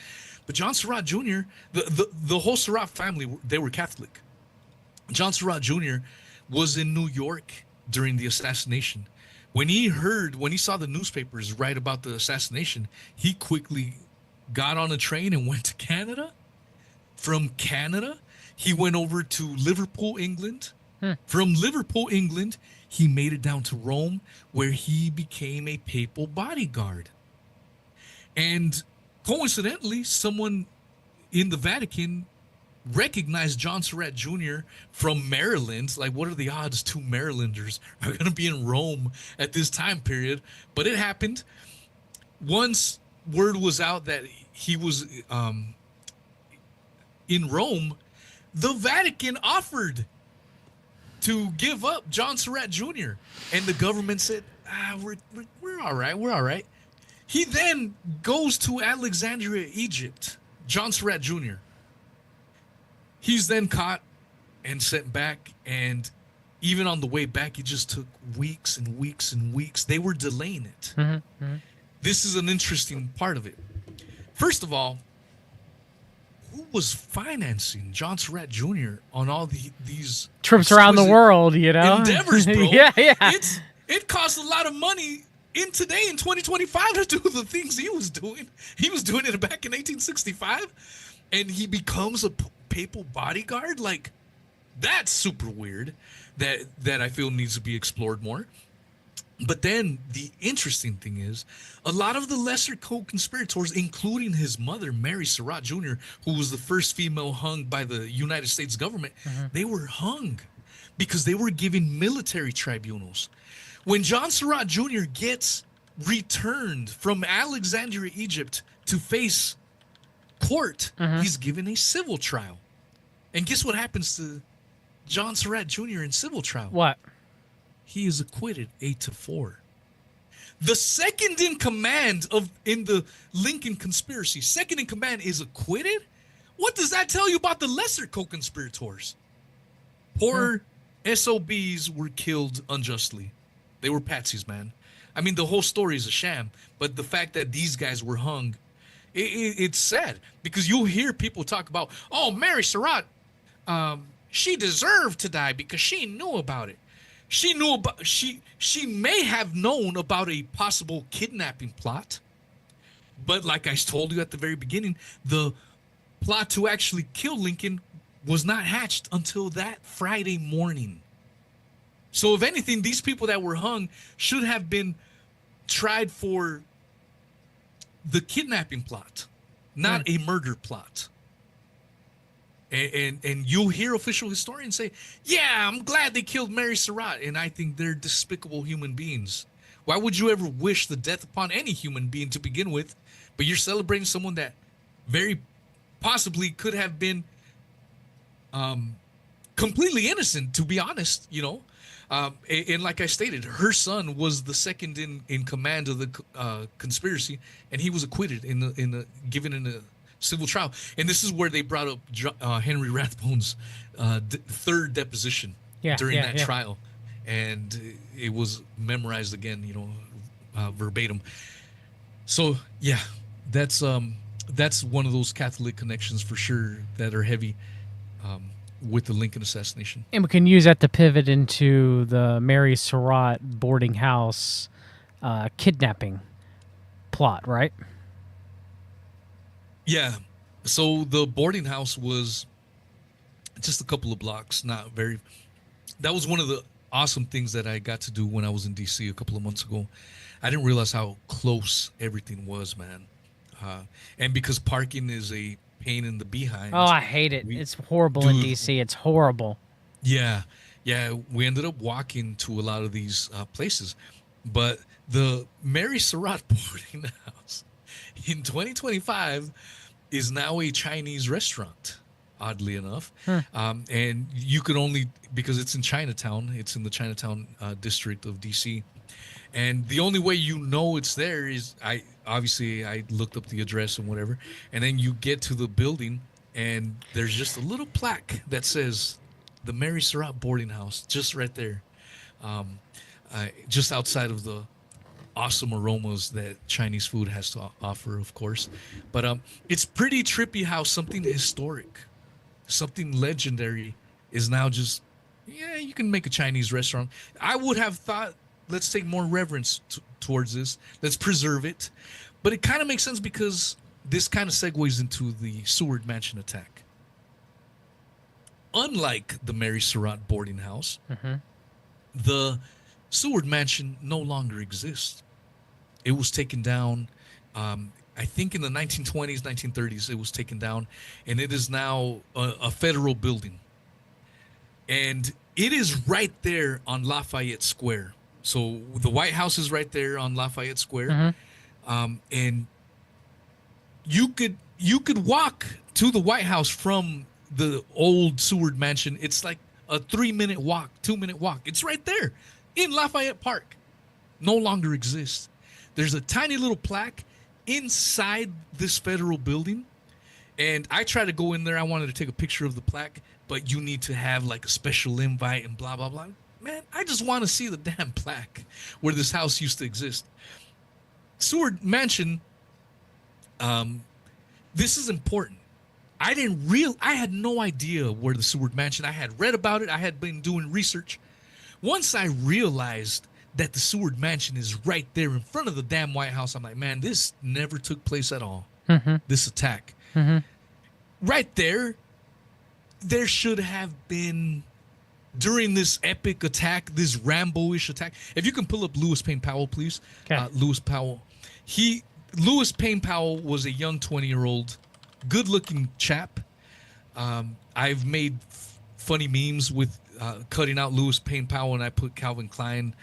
[SPEAKER 2] But John Surratt Jr., the whole Surratt family, they were Catholic. John Surratt Jr. was in New York during the assassination. When he saw the newspapers write about the assassination, he quickly got on a train and went to Canada. From Canada, he went over to Liverpool, England. From Liverpool, England, he made it down to Rome, where he became a papal bodyguard. And coincidentally, someone in the Vatican recognized John Surratt Jr. from Maryland. Like, what are the odds two Marylanders are going to be in Rome at this time period? But it happened. Once word was out that he was in Rome, the Vatican offered to give up John Surratt Jr. And the government said, we're all right. We're all right. He then goes to Alexandria, Egypt, John Surratt Jr. He's then caught and sent back, and even on the way back, it just took weeks and weeks and weeks. They were delaying it. This is an interesting part of it. First of all, who was financing John Surratt Jr. on all these
[SPEAKER 1] trips around the world,
[SPEAKER 2] endeavors, bro?
[SPEAKER 1] Yeah.
[SPEAKER 2] It costs a lot of money in 2025 to do the things he was doing. He was doing it back in 1865, and he becomes a papal bodyguard. Like, that's super weird. That I feel needs to be explored more. But then the interesting thing is, a lot of the lesser co-conspirators, including his mother, Mary Surratt Jr., who was the first female hung by the United States government, they were hung because they were given military tribunals. When John Surratt Jr. gets returned from Alexandria, Egypt to face court, he's given a civil trial. And guess what happens to John Surratt Jr. in civil trial?
[SPEAKER 1] What?
[SPEAKER 2] He is acquitted 8-4. The second in command in the Lincoln conspiracy, second in command is acquitted? What does that tell you about the lesser co-conspirators? Poor SOBs were killed unjustly. They were patsies, man. I mean, the whole story is a sham, but the fact that these guys were hung, it's sad, because you'll hear people talk about, oh, Mary Surratt, she deserved to die because she knew about it. She may have known about a possible kidnapping plot, but like I told you at the very beginning, the plot to actually kill Lincoln was not hatched until that Friday morning. So if anything, these people that were hung should have been tried for the kidnapping plot, not a murder plot. And you'll hear official historians say, yeah, I'm glad they killed Mary Surratt, and I think they're despicable human beings. Why would you ever wish the death upon any human being to begin with, but you're celebrating someone that very possibly could have been completely innocent, to be honest, you know? And like I stated, her son was the second in command of the conspiracy, and he was acquitted given in a civil trial. And this is where they brought up Henry Rathbone's third deposition during that trial, and it was memorized again, you know, verbatim. So yeah, that's one of those Catholic connections for sure that are heavy with the Lincoln assassination.
[SPEAKER 1] And we can use that to pivot into the Mary Surratt boarding house kidnapping plot, right?
[SPEAKER 2] Yeah. So the boarding house was just a couple of blocks, not very. That was one of the awesome things that I got to do when I was in DC a couple of months ago. I didn't realize how close everything was, man. And because parking is a pain in the behind.
[SPEAKER 1] Oh, I hate it. It's horrible in DC. It's horrible.
[SPEAKER 2] Yeah. Yeah. We ended up walking to a lot of these places. But the Mary Surratt boarding house in 2025 is now a Chinese restaurant, oddly enough. And you could only, because it's in Chinatown, it's in the Chinatown district of DC. And the only way you know it's there is I looked up the address and whatever, and then you get to the building and there's just a little plaque that says the Mary Surratt boarding house just right there, just outside of the awesome aromas that Chinese food has to offer, of course. But it's pretty trippy how something historic, something legendary is now just, yeah, you can make a Chinese restaurant. I would have thought, let's take more reverence towards this. Let's preserve it. But it kind of makes sense because this kind of segues into the Seward Mansion attack. Unlike the Mary Surratt boarding house, the Seward Mansion no longer exists. It was taken down, I think in the 1920s, 1930s, it was taken down, and it is now a federal building. And it is right there on Lafayette Square. So the White House is right there on Lafayette Square, and you could walk to the White House from the old Seward Mansion. It's like a 3-minute walk, 2-minute walk. It's right there in Lafayette Park. No longer exists. There's a tiny little plaque inside this federal building, and I tried to go in there. I wanted to take a picture of the plaque, but you need to have like a special invite and blah blah blah. Man, I just want to see the damn plaque where this house used to exist. Seward Mansion, this is important. I had no idea where the Seward Mansion, I had read about it. I had been doing research. Once I realized that the Seward Mansion is right there in front of the damn White House, I'm like, man, this never took place at all. This attack. Right there should have been, during this epic attack, this Rambo-ish attack. If you can pull up Lewis Payne Powell, please. Okay. Lewis Payne Powell was a young 20-year-old, good-looking chap. I've made funny memes with cutting out Louis Payne Powell, and I put Calvin Klein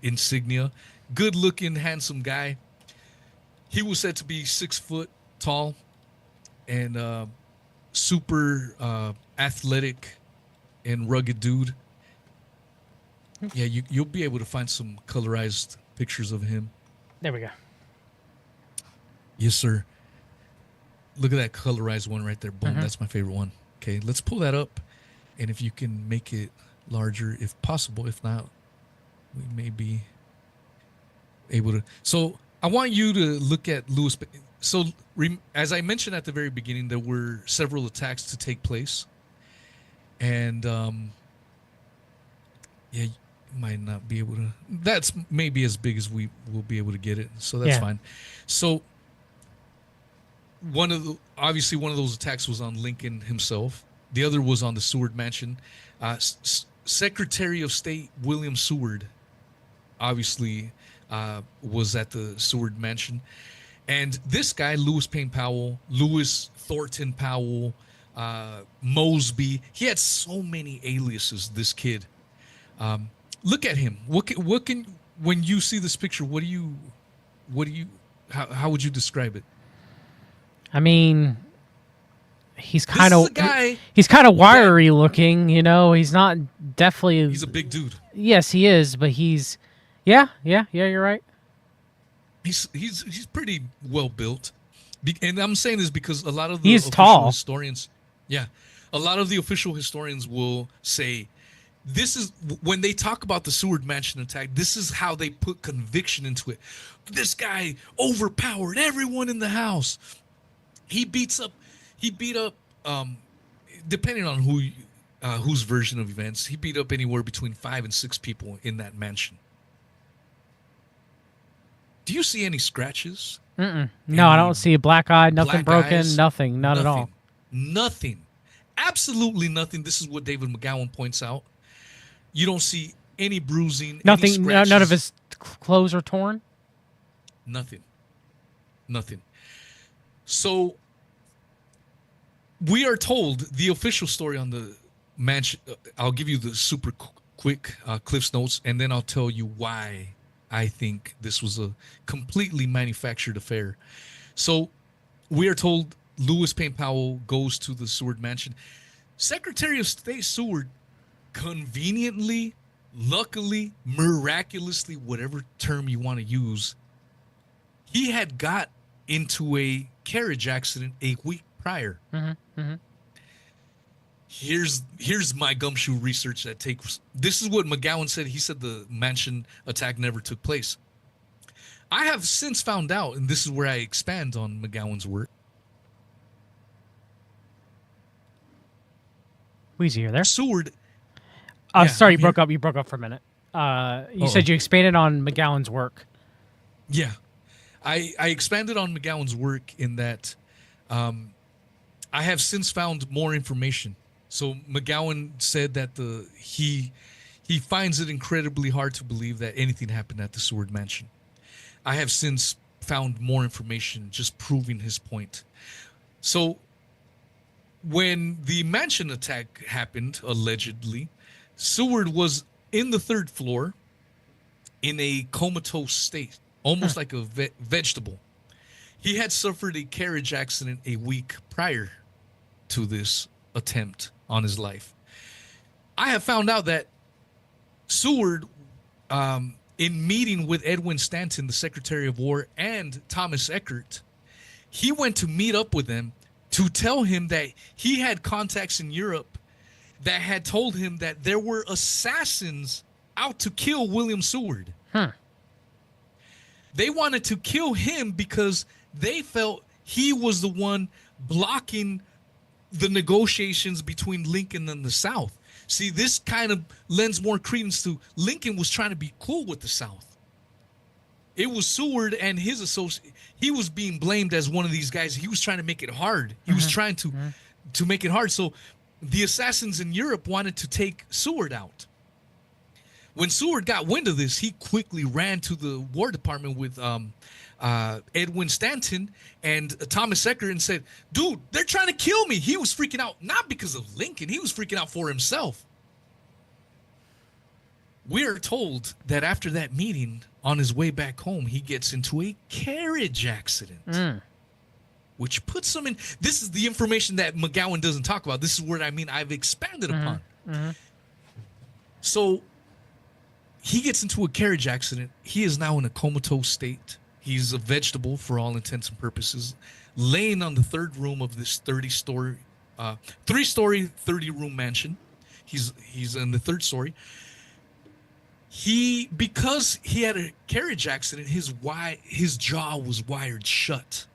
[SPEAKER 2] insignia. Good looking, handsome guy. He was said to be 6 foot tall and super athletic and rugged dude. Yeah, you'll be able to find some colorized pictures of him.
[SPEAKER 1] There we go.
[SPEAKER 2] Yes, sir. Look at that colorized one right there. Boom, that's my favorite one. Okay, let's pull that up. And if you can make it larger, if possible. If not, we may be able to. So I want you to look at Louis. So as I mentioned at the very beginning, there were several attacks to take place. And, yeah, you might not be able to. That's maybe as big as we will be able to get it. So that's fine. So obviously one of those attacks was on Lincoln himself. The other was on the Seward Mansion. Secretary of State William Seward, obviously, was at the Seward Mansion. And this guy, Louis Payne Powell, Louis Thornton Powell, Mosby, he had so many aliases, this kid. Look at him. When you see this picture, how would you describe it?
[SPEAKER 1] I mean, he's kind of wiry looking, you know. He's not definitely.
[SPEAKER 2] He's a big dude.
[SPEAKER 1] Yes, he is, but yeah. You're right.
[SPEAKER 2] He's pretty well built, and I'm saying this because a lot of the historians, a lot of the official historians will say this is when they talk about the Seward Mansion attack. This is how they put conviction into it. This guy overpowered everyone in the house. He beat up, depending on whose version of events, he beat up anywhere between 5 and 6 people in that mansion. Do you see any scratches?
[SPEAKER 1] No, I don't see a black eye, nothing broken,
[SPEAKER 2] eyes,
[SPEAKER 1] nothing at all.
[SPEAKER 2] Nothing. Absolutely nothing. This is what David McGowan points out. You don't see any bruising,
[SPEAKER 1] nothing,
[SPEAKER 2] any scratches.
[SPEAKER 1] none of his clothes are torn?
[SPEAKER 2] Nothing. So we are told the official story on the mansion. I'll give you the super quick Cliff's Notes, and then I'll tell you why I think this was a completely manufactured affair. So we are told Louis Payne Powell goes to the Seward Mansion. Secretary of State Seward conveniently, luckily, miraculously, whatever term you want to use, he had got into a carriage accident a week prior. Here's my gumshoe research that takes. This is what McGowan said. He said the mansion attack never took place. I have since found out, and this is where I expand on McGowan's work.
[SPEAKER 1] Weezy, you there?
[SPEAKER 2] Seward.
[SPEAKER 1] Sorry, you broke up. You broke up for a minute. You said you expanded on McGowan's work.
[SPEAKER 2] Yeah. I expanded on McGowan's work in that I have since found more information. So McGowan said that he finds it incredibly hard to believe that anything happened at the Seward Mansion. I have since found more information just proving his point. So when the mansion attack happened, allegedly, Seward was in the 3rd floor in a comatose state, almost like a vegetable. He had suffered a carriage accident a week prior to this attempt on his life. I have found out that Seward, in meeting with Edwin Stanton, the Secretary of War, and Thomas Eckert, he went to meet up with them to tell him that he had contacts in Europe that had told him that there were assassins out to kill William Seward. They wanted to kill him because they felt he was the one blocking the negotiations between Lincoln and the South. See, this kind of lends more credence to Lincoln was trying to be cool with the South. It was Seward and his associate. He was being blamed as one of these guys. He was trying to make it hard. He was trying to make it hard. So the assassins in Europe wanted to take Seward out. When Seward got wind of this, he quickly ran to the War Department with Edwin Stanton and Thomas Eckert and said, dude, they're trying to kill me. He was freaking out, not because of Lincoln. He was freaking out for himself. we're told that after that meeting, on his way back home, he gets into a carriage accident, which puts him in. This is the information that McGowan doesn't talk about. This is what I've expanded upon. So he gets into a carriage accident. He is now in a comatose state. He's a vegetable for all intents and purposes, laying on the third room of this 3-story, 30-room mansion. He's in the third story. Because he had a carriage accident, his jaw was wired shut.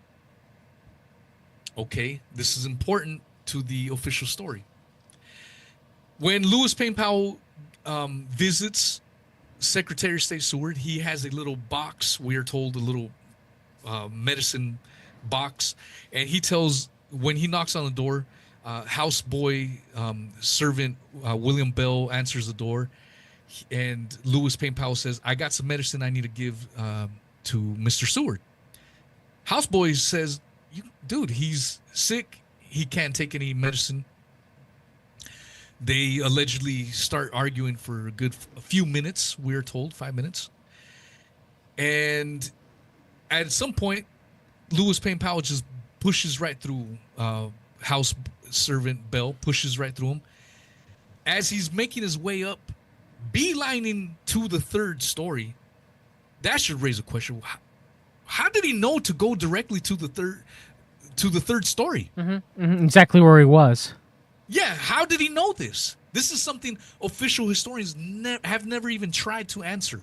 [SPEAKER 2] Okay, this is important to the official story. When Lewis Payne Powell visits Secretary of State Seward, he has a little box, we are told, a little medicine box, and he tells, when he knocks on the door, houseboy servant William Bell answers the door, and Lewis Payne Powell says, I got some medicine I need to give to Mr. Seward. Houseboy says, dude, he's sick. He can't take any medicine. They allegedly start arguing for a few minutes, we're told, 5 minutes. And at some point, Lewis Payne Powell just pushes right through house servant Bell, pushes right through him. As he's making his way up, beelining to the third story, that should raise a question. How did he know to go directly to the third story?
[SPEAKER 1] Exactly where he was.
[SPEAKER 2] Yeah, how did he know this? This is something official historians have never even tried to answer.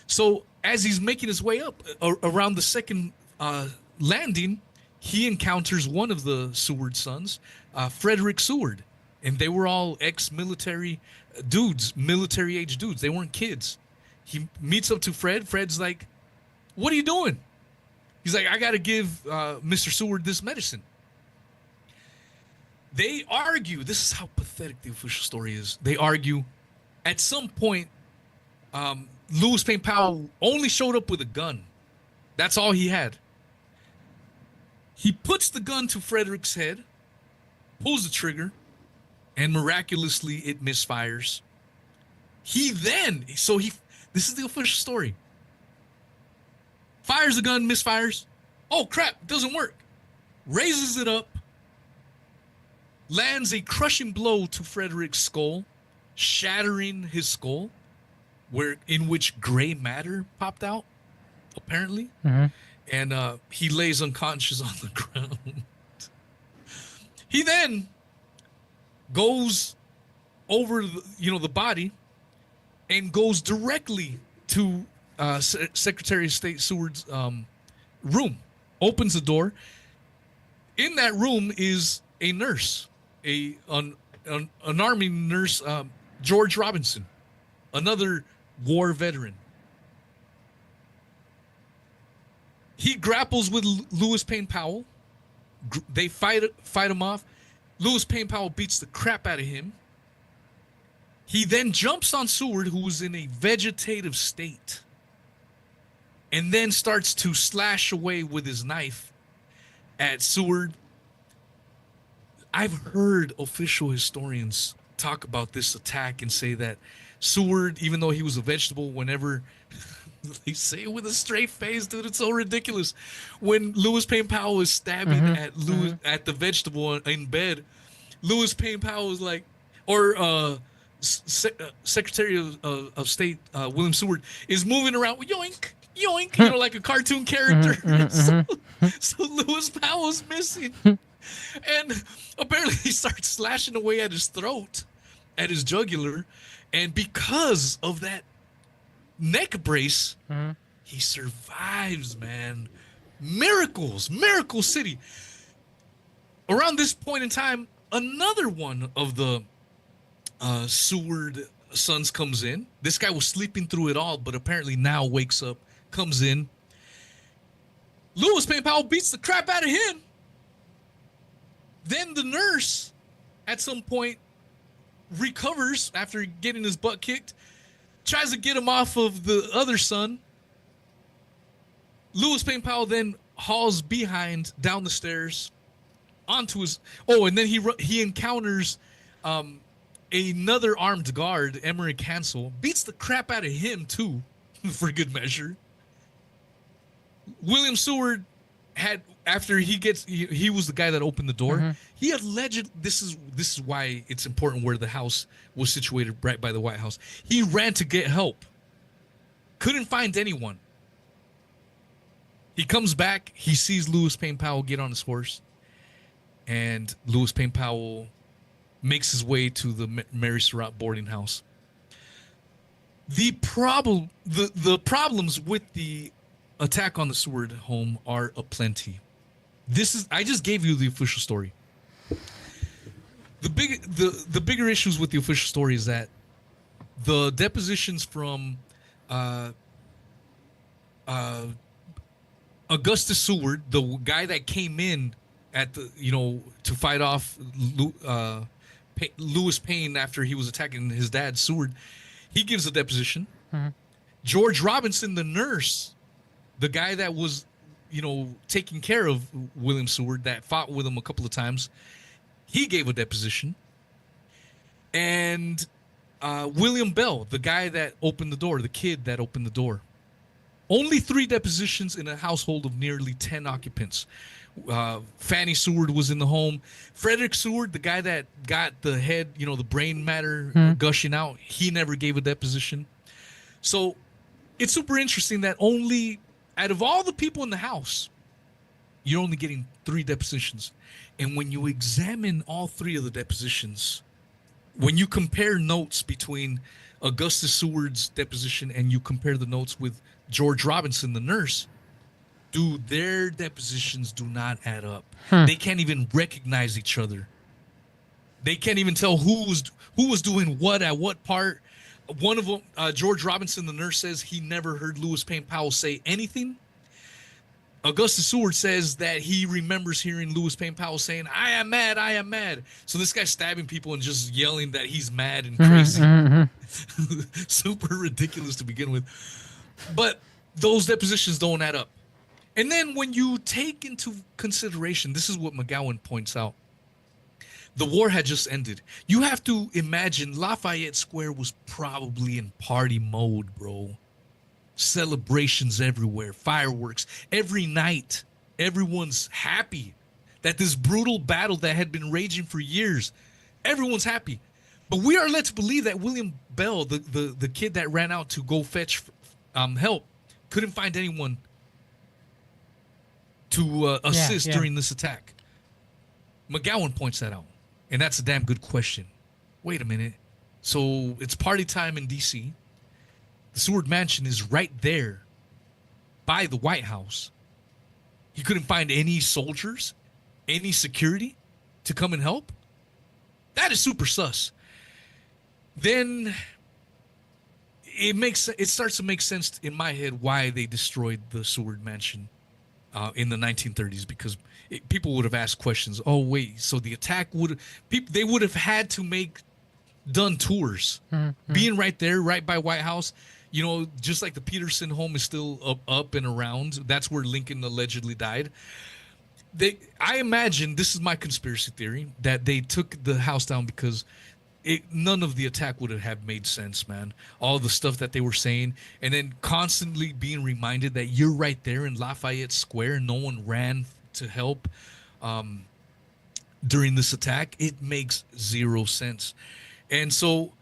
[SPEAKER 2] So as he's making his way up around the second landing, he encounters one of the Seward sons, Frederick Seward. And they were all ex-military dudes, military-age dudes. They weren't kids. He meets up to Fred. Fred's like, what are you doing? He's like, I got to give Mr. Seward this medicine. They argue. This is how pathetic the official story is. They argue. At some point, Lewis Payne Powell only showed up with a gun. That's all he had. He puts the gun to Frederick's head, pulls the trigger, and miraculously it misfires. This is the official story. Fires the gun, misfires. Oh crap, doesn't work. Raises it up, lands a crushing blow to Frederick's skull, shattering his skull, in which gray matter popped out, apparently. And he lays unconscious on the ground. He then goes over the body and goes directly to Secretary of State Seward's room, opens the door. In that room is a nurse, an army nurse, George Robinson, another war veteran. He grapples with Lewis Payne Powell. They fight him off. Lewis Payne Powell beats the crap out of him. He then jumps on Seward, who was in a vegetative state, and then starts to slash away with his knife at Seward. I've heard official historians talk about this attack and say that Seward, even though he was a vegetable, whenever they say it with a straight face, dude, it's so ridiculous. When Lewis Payne Powell is stabbing at the vegetable in bed, Lewis Payne Powell is like, or Secretary of State William Seward is moving around with yoink, yoink, like a cartoon character. So Lewis Powell's missing. And apparently he starts slashing away at his throat, at his jugular. And because of that neck brace, he survives, man. Miracles, Miracle City. Around this point in time, another one of the Seward sons comes in. This guy was sleeping through it all, but apparently now wakes up, comes in. Lewis Payne Powell beats the crap out of him. Then the nurse, at some point, recovers after getting his butt kicked, tries to get him off of the other son. Lewis Payne Powell then hauls behind down the stairs onto his. Oh, and then he encounters Another armed guard, Emmerich Hansel, beats the crap out of him too, for good measure. William Seward had after he was the guy that opened the door.
[SPEAKER 1] Mm-hmm.
[SPEAKER 2] He alleged this is why it's important where the house was situated right by the White House. He ran to get help. Couldn't find anyone. He comes back, he sees Lewis Payne Powell get on his horse, and Lewis Payne Powell makes his way to the Mary Surratt boarding house. The problems with the attack on the Seward home are aplenty. I just gave you the official story. The bigger issues with the official story is that the depositions from Augustus Seward, the guy that came in at the to fight off Lewis Payne after he was attacking his dad Seward, he gives a deposition.
[SPEAKER 1] Mm-hmm.
[SPEAKER 2] George Robinson, the nurse, the guy that was taking care of William Seward, that fought with him a couple of times, he gave a deposition. And William Bell, the guy that opened the door, the kid that opened the door. Only 3 depositions in a household of nearly 10 occupants. Fanny Seward was in the home. Frederick Seward, the guy that got the head, the brain matter gushing out, he never gave a deposition. So it's super interesting that only out of all the people in the house, you're only getting 3 depositions. And when you examine all 3 of the depositions, when you compare notes between Augustus Seward's deposition and you compare the notes with George Robinson, the nurse, dude, their depositions do not add up. They can't even recognize each other. They can't even tell who was doing what at what part. One of them, George Robinson, the nurse, says he never heard Lewis Payne Powell say anything. Augustus Seward says that he remembers hearing Lewis Payne Powell saying, "I am mad, I am mad." So this guy's stabbing people and just yelling that he's mad and crazy. Super ridiculous to begin with. But those depositions don't add up. And then when you take into consideration, this is what McGowan points out, the war had just ended. You have to imagine Lafayette Square was probably in party mode, bro. Celebrations everywhere, fireworks every night. Everyone's happy that this brutal battle that had been raging for years, everyone's happy. But we are led to believe that William Bell, the kid that ran out to go fetch help, couldn't find anyone to assist during this attack. McGowan points that out, and that's a damn good question. Wait a minute. So it's party time in D.C. The Seward Mansion is right there by the White House. He couldn't find any soldiers, any security to come and help? That is super sus. Then it starts to make sense in my head why they destroyed the Seward Mansion in the 1930s, because people would have asked questions. Oh wait, so the attack they would have had to done tours, being right there, right by White House. Just like the Peterson home is still up and around. That's where Lincoln allegedly died. I imagine, this is my conspiracy theory, that they took the house down because none of the attack would have made sense, man. All the stuff that they were saying, and then constantly being reminded that you're right there in Lafayette Square and no one ran to help during this attack. It makes zero sense. And so,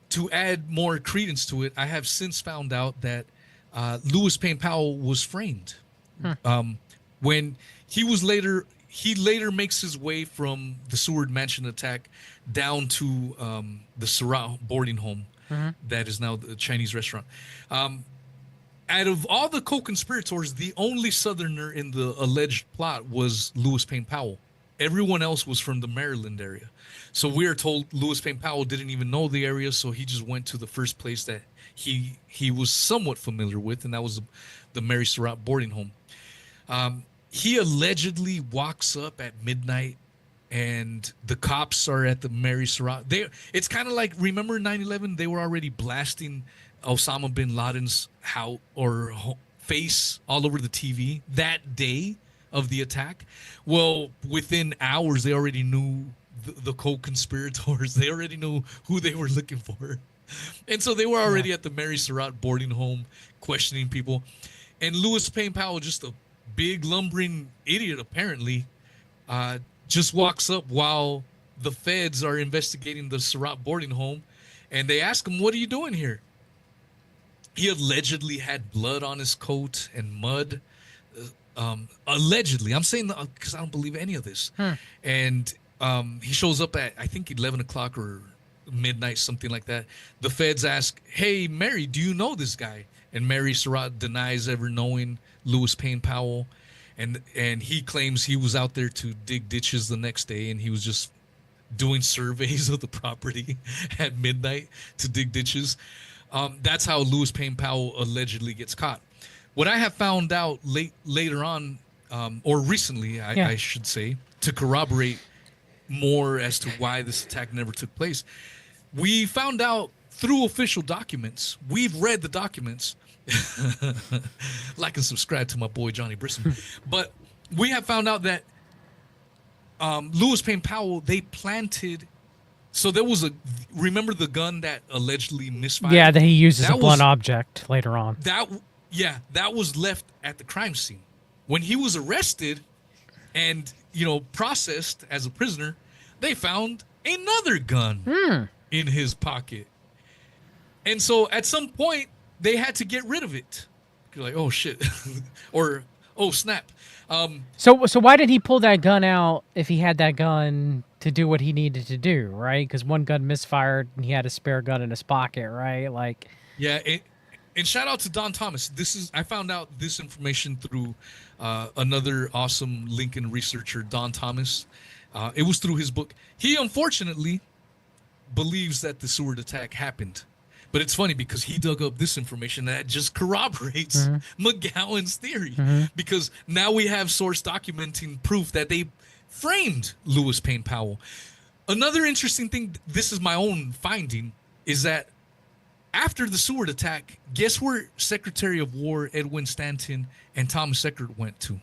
[SPEAKER 2] to add more credence to it, I have since found out that Lewis Payne Powell was framed. When he later makes his way from the Seward Mansion attack down to the Surratt boarding home that is now the Chinese restaurant. Out of all the co-conspirators, the only Southerner in the alleged plot was Lewis Payne Powell. Everyone else was from the Maryland area. So we are told Lewis Payne Powell didn't even know the area, so he just went to the first place that he was somewhat familiar with, and that was the Mary Surratt boarding home. He allegedly walks up at midnight, and the cops are at the Mary Surratt. It's kind of like, remember 9/11? They were already blasting Osama bin Laden's face all over the TV that day of the attack. Well, within hours, they already knew the co-conspirators. They already knew who they were looking for. And so they were
[SPEAKER 1] Yeah.
[SPEAKER 2] already at the Mary Surratt boarding home questioning people. And Lewis Payne Powell, just a big lumbering idiot apparently, just walks up while the feds are investigating the Surratt boarding home. And they ask him, "What are you doing here?" He allegedly had blood on his coat and mud. Allegedly. I'm saying that because I don't believe any of this. And he shows up at, I think, 11 o'clock or midnight, something like that. The feds ask, "Hey, Mary, do you know this guy?" And Mary Surratt denies ever knowing Lewis Payne Powell. And he claims he was out there to dig ditches the next day, and he was just doing surveys of the property at midnight to dig ditches. That's how Lewis Payne Powell allegedly gets caught. What I have found out later on, or recently, I should say, to corroborate more as to why this attack never took place, we found out through official documents. We've read the documents. Like and subscribe to my boy Johnny Brisson. But we have found out that Lewis Payne Powell, they planted. So there was remember the gun that allegedly misfired?
[SPEAKER 1] Yeah, that he used as a blunt object later on.
[SPEAKER 2] That was left at the crime scene. When he was arrested and, processed as a prisoner, they found another gun in his pocket. And so at some point, they had to get rid of it. You're like, oh, shit. Or, oh, snap.
[SPEAKER 1] So why did he pull that gun out if he had that gun to do what he needed to do, right? Because one gun misfired and he had a spare gun in his pocket, right? Like,
[SPEAKER 2] yeah. And shout out to Don Thomas. I found out this information through another awesome Lincoln researcher, Don Thomas. It was through his book. He unfortunately believes that the Seward attack happened. But it's funny because he dug up this information that just corroborates McGowan's theory. Because now we have source documenting proof that they framed Lewis Payne Powell. Another interesting thing, this is my own finding, is that after the Seward attack, guess where Secretary of War Edwin Stanton and Thomas Eckert went to?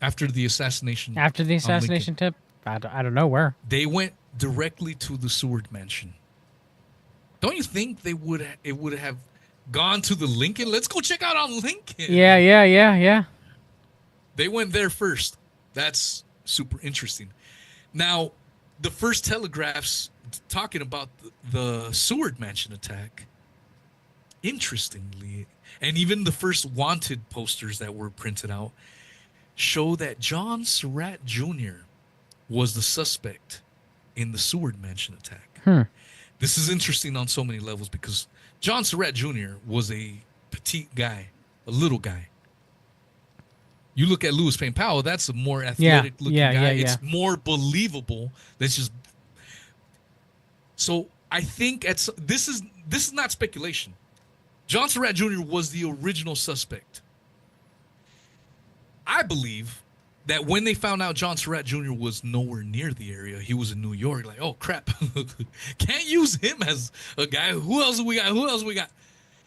[SPEAKER 2] After the assassination.
[SPEAKER 1] After the assassination tip? I don't know where.
[SPEAKER 2] They went directly to the Seward mansion. Don't you think it would have gone to the Lincoln? Let's go check out on Lincoln.
[SPEAKER 1] Yeah.
[SPEAKER 2] They went there first. That's super interesting. Now, the first telegraphs talking about the Seward Mansion attack, interestingly, and even the first wanted posters that were printed out, show that John Surratt Jr. was the suspect in the Seward Mansion attack. This is interesting on so many levels because John Surratt Jr. was a petite guy, a little guy. You look at Lewis Payne Powell, that's a more athletic-looking guy. It's more believable. That's just so. I think this is not speculation. John Surratt Jr. was the original suspect. I believe that when they found out John Surratt Jr. was nowhere near the area, he was in New York, like, oh, crap. Can't use him as a guy. Who else do we got?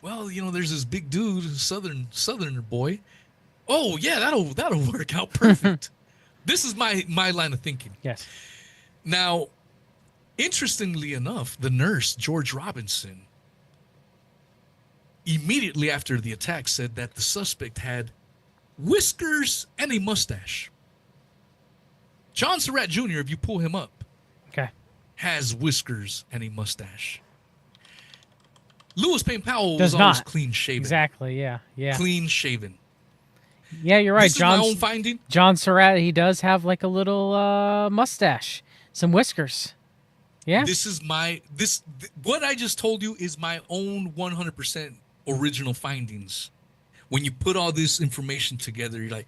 [SPEAKER 2] Well, there's this big dude, southerner boy. Oh, yeah, that'll work out perfect. This is my line of thinking.
[SPEAKER 1] Yes.
[SPEAKER 2] Now, interestingly enough, the nurse, George Robinson, immediately after the attack said that the suspect had whiskers and a mustache. John Surratt Jr., if you pull him up, has whiskers and a mustache. Lewis Payne Powell was always clean shaven.
[SPEAKER 1] Exactly, yeah.
[SPEAKER 2] Clean shaven.
[SPEAKER 1] Yeah, you're right.
[SPEAKER 2] This is my own finding.
[SPEAKER 1] John Surratt, he does have like a little mustache, some whiskers. Yeah.
[SPEAKER 2] What I just told you is my own 100% original findings. When you put all this information together, you're like,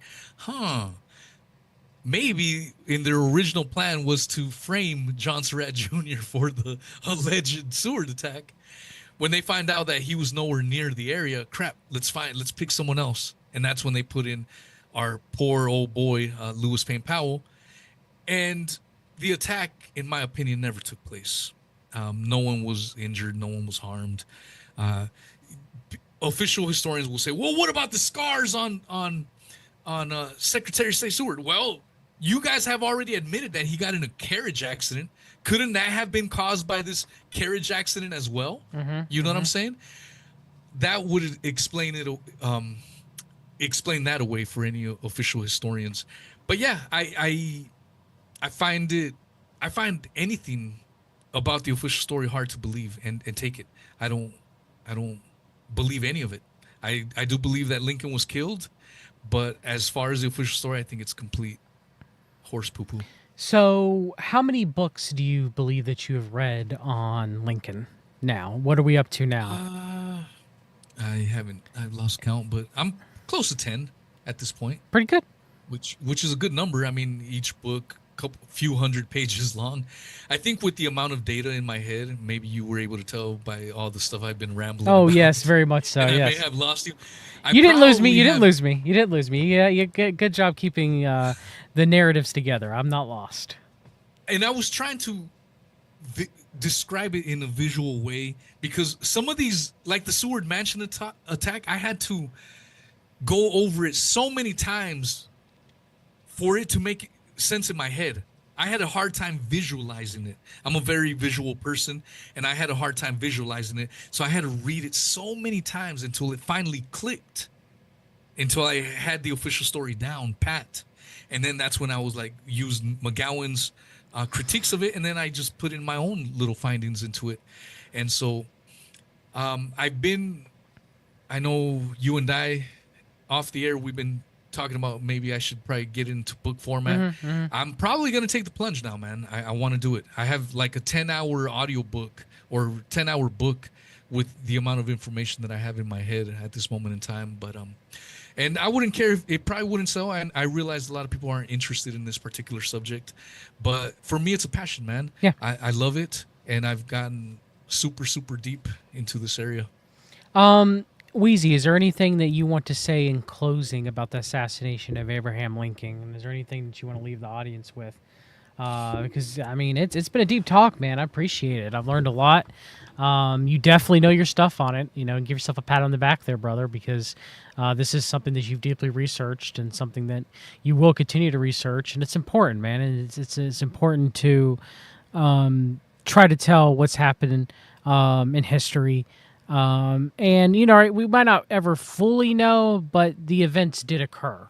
[SPEAKER 2] maybe in their original plan was to frame John Surratt Jr. for the alleged Seward attack. When they find out that he was nowhere near the area, crap, let's pick someone else. And that's when they put in our poor old boy, Lewis Payne Powell. And the attack, in my opinion, never took place. No one was injured. No one was harmed. Official historians will say, well, what about the scars on Secretary of State Seward? Well, You guys have already admitted that he got in a carriage accident. Couldn't that have been caused by this carriage accident as well? You know what I'm saying? That would explain it. Explain that away for any official historians. But yeah, I find anything about the official story hard to believe and take it. I don't believe any of it. I do believe that Lincoln was killed, but as far as the official story, I think it's complete horse poo poo.
[SPEAKER 1] So, how many books do you believe that you have read on Lincoln now? What are we up to now?
[SPEAKER 2] I've lost count, but I'm close to 10 at this point,
[SPEAKER 1] Pretty good.
[SPEAKER 2] which is a good number. I mean, each book few hundred pages long. I think with the amount of data in my head, maybe you were able to tell by all the stuff I've been rambling
[SPEAKER 1] Oh,
[SPEAKER 2] about.
[SPEAKER 1] yes, very much so.
[SPEAKER 2] And I may
[SPEAKER 1] Yes.
[SPEAKER 2] have lost you.
[SPEAKER 1] You didn't lose me. You didn't lose me. You didn't lose me. Yeah, you good job keeping the narratives together. I'm not lost.
[SPEAKER 2] And I was trying to describe it in a visual way because some of these, like the Seward Mansion attack, I had to go over it so many times for it to make sense in my head. I had a hard time visualizing it. I'm a very visual person, and I had a hard time visualizing it. So I had to read it so many times until it finally clicked, until I had the official story down pat. And then that's when I was like, used McGowan's critiques of it, and then I just put in my own little findings into it. And so I know you and I, off the air, we've been talking about maybe I should probably get into book format. I'm probably going to take the plunge now, man. I want to do it. I have like a 10-hour audio book or 10-hour book with the amount of information that I have in my head at this moment in time. But and I wouldn't care if it probably wouldn't sell. I realize a lot of people aren't interested in this particular subject, but for me, it's a passion, man.
[SPEAKER 1] Yeah.
[SPEAKER 2] I love it, and I've gotten super, super deep into this area.
[SPEAKER 1] Weezy, is there anything that you want to say in closing about the assassination of Abraham Lincoln? And is there anything that you want to leave the audience with? Because I mean, it's been a deep talk, man. I appreciate it. I've learned a lot. You definitely know your stuff on it. You know, give yourself a pat on the back there, brother, because this is something that you've deeply researched and something that you will continue to research, and it's important, man. And it's important to try to tell what's happening in history. And you know, we might not ever fully know, but the events did occur,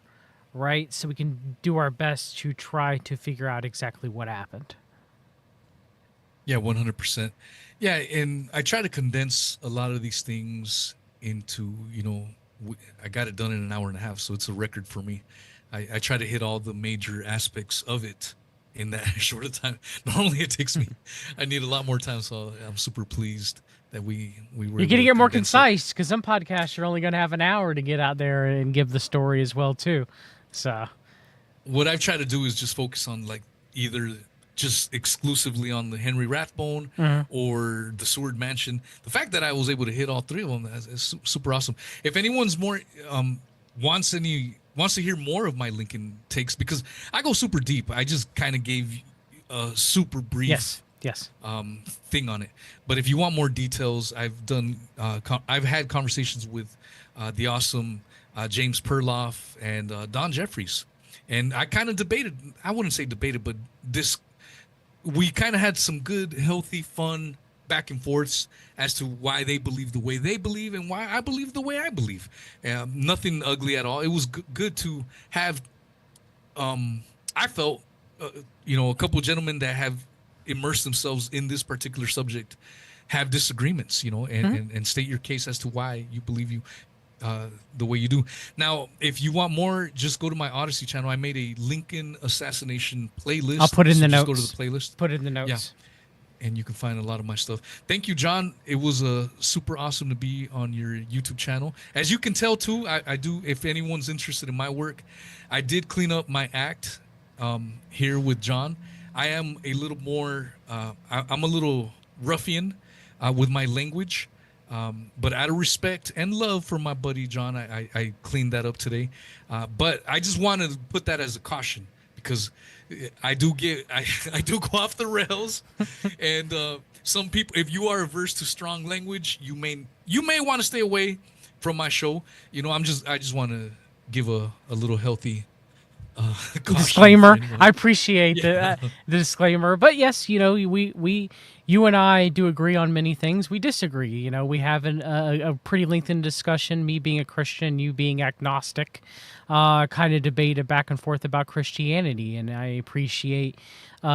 [SPEAKER 1] right? So we can do our best to try to figure out exactly what happened.
[SPEAKER 2] Yeah, 100%. Yeah, and I try to condense a lot of these things into, I got it done in an hour and a half, so it's a record for me. I try to hit all the major aspects of it in that short of time. Normally it takes me, I need a lot more time, so I'm super pleased that we were.
[SPEAKER 1] You're going to get more concise because some podcasts are only going to have an hour to get out there and give the story as well too. So
[SPEAKER 2] what I've tried to do is just focus on like either just exclusively on the Henry Rathbone or the Seward Mansion. The fact that I was able to hit all three of them is super awesome. If anyone's more wants to hear more of my Lincoln takes, because I go super deep. I just kind of gave a super brief
[SPEAKER 1] yes
[SPEAKER 2] thing on it. But if you want more details, I've had conversations with the awesome James Perloff and Don Jeffries, and I kind of debated. I wouldn't say debated, but we kind of had some good, healthy, fun back and forths as to why they believe the way they believe and why I believe the way I believe. Nothing ugly at all. It was good to have. I felt, a couple of gentlemen that have immersed themselves in this particular subject have disagreements, and state your case as to why you believe the way you do. Now, if you want more, just go to my Odyssey channel. I made a Lincoln Assassination playlist.
[SPEAKER 1] I'll put it in the notes.
[SPEAKER 2] Go to the playlist.
[SPEAKER 1] Put it in the notes.
[SPEAKER 2] Yeah. And you can find a lot of my stuff. Thank you, John. It was super awesome to be on your YouTube channel. As you can tell, too, I do, if anyone's interested in my work, I did clean up my act here with John. I am a little more, I'm a little ruffian with my language. But out of respect and love for my buddy John, I cleaned that up today. But I just wanted to put that as a caution because I do go off the rails, and some people, if you are averse to strong language, you may want to stay away from my show. I just want to give a little healthy caution for
[SPEAKER 1] disclaimer.
[SPEAKER 2] anyone.
[SPEAKER 1] I appreciate
[SPEAKER 2] Yeah.
[SPEAKER 1] the disclaimer, but yes, you and I do agree on many things. We disagree. We have a pretty lengthened discussion. Me being a Christian, you being agnostic, kind of debated back and forth about Christianity, and I appreciate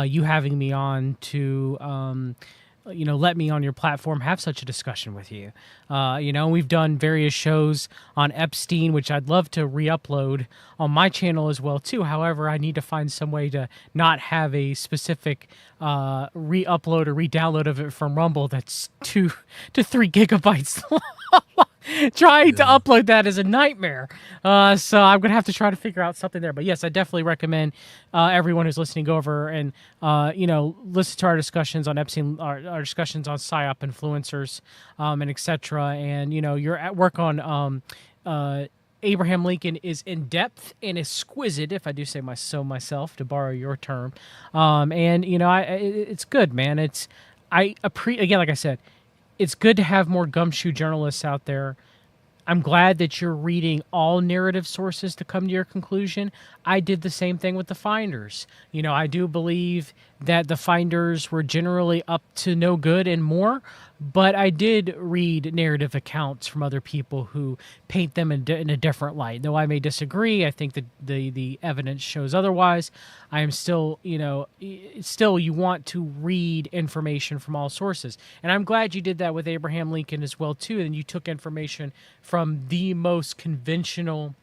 [SPEAKER 1] you having me on to. Let me on your platform have such a discussion with you. We've done various shows on Epstein, which I'd love to re-upload on my channel as well too. However, I need to find some way to not have a specific re-upload or re-download of it from Rumble that's 2 to 3 gigabytes long. Trying to
[SPEAKER 2] Yeah.
[SPEAKER 1] upload that is a nightmare. So I'm gonna have to try to figure out something there. But yes, I definitely recommend everyone who's listening go over and listen to our discussions on Epstein, our discussions on psyop influencers, and etc. And your at work on Abraham Lincoln is in depth and exquisite, if I do say myself, to borrow your term. And it's good, man. Again, like I said, it's good to have more gumshoe journalists out there. I'm glad that you're reading all narrative sources to come to your conclusion. I did the same thing with the finders. I do believe that the finders were generally up to no good and more, but I did read narrative accounts from other people who paint them in a different light. Though I may disagree, I think that the evidence shows otherwise. I am still, still you want to read information from all sources. And I'm glad you did that with Abraham Lincoln as well, too. And you took information from the most conventional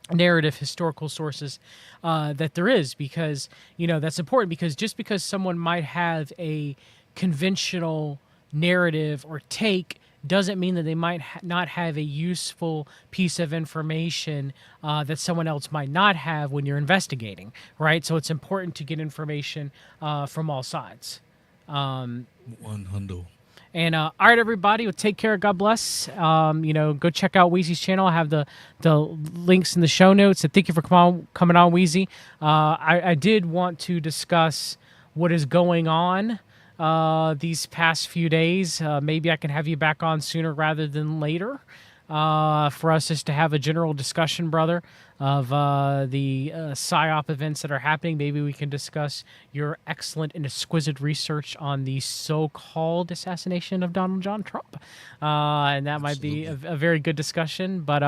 [SPEAKER 1] narrative historical sources that there is, because that's important, because just because someone might have a conventional narrative or take doesn't mean that they might not have a useful piece of information that someone else might not have when you're investigating, right? So it's important to get information from all sides.
[SPEAKER 2] One hundo.
[SPEAKER 1] And all right, everybody, well, take care. God bless. Go check out Weezy's channel. I have the links in the show notes. And thank you for coming on, Weezy. I did want to discuss what is going on these past few days. Maybe I can have you back on sooner rather than later. For us just to have a general discussion, brother, of the PSYOP events that are happening. Maybe we can discuss your excellent and exquisite research on the so-called assassination of Donald John Trump. And that might be a very good discussion. But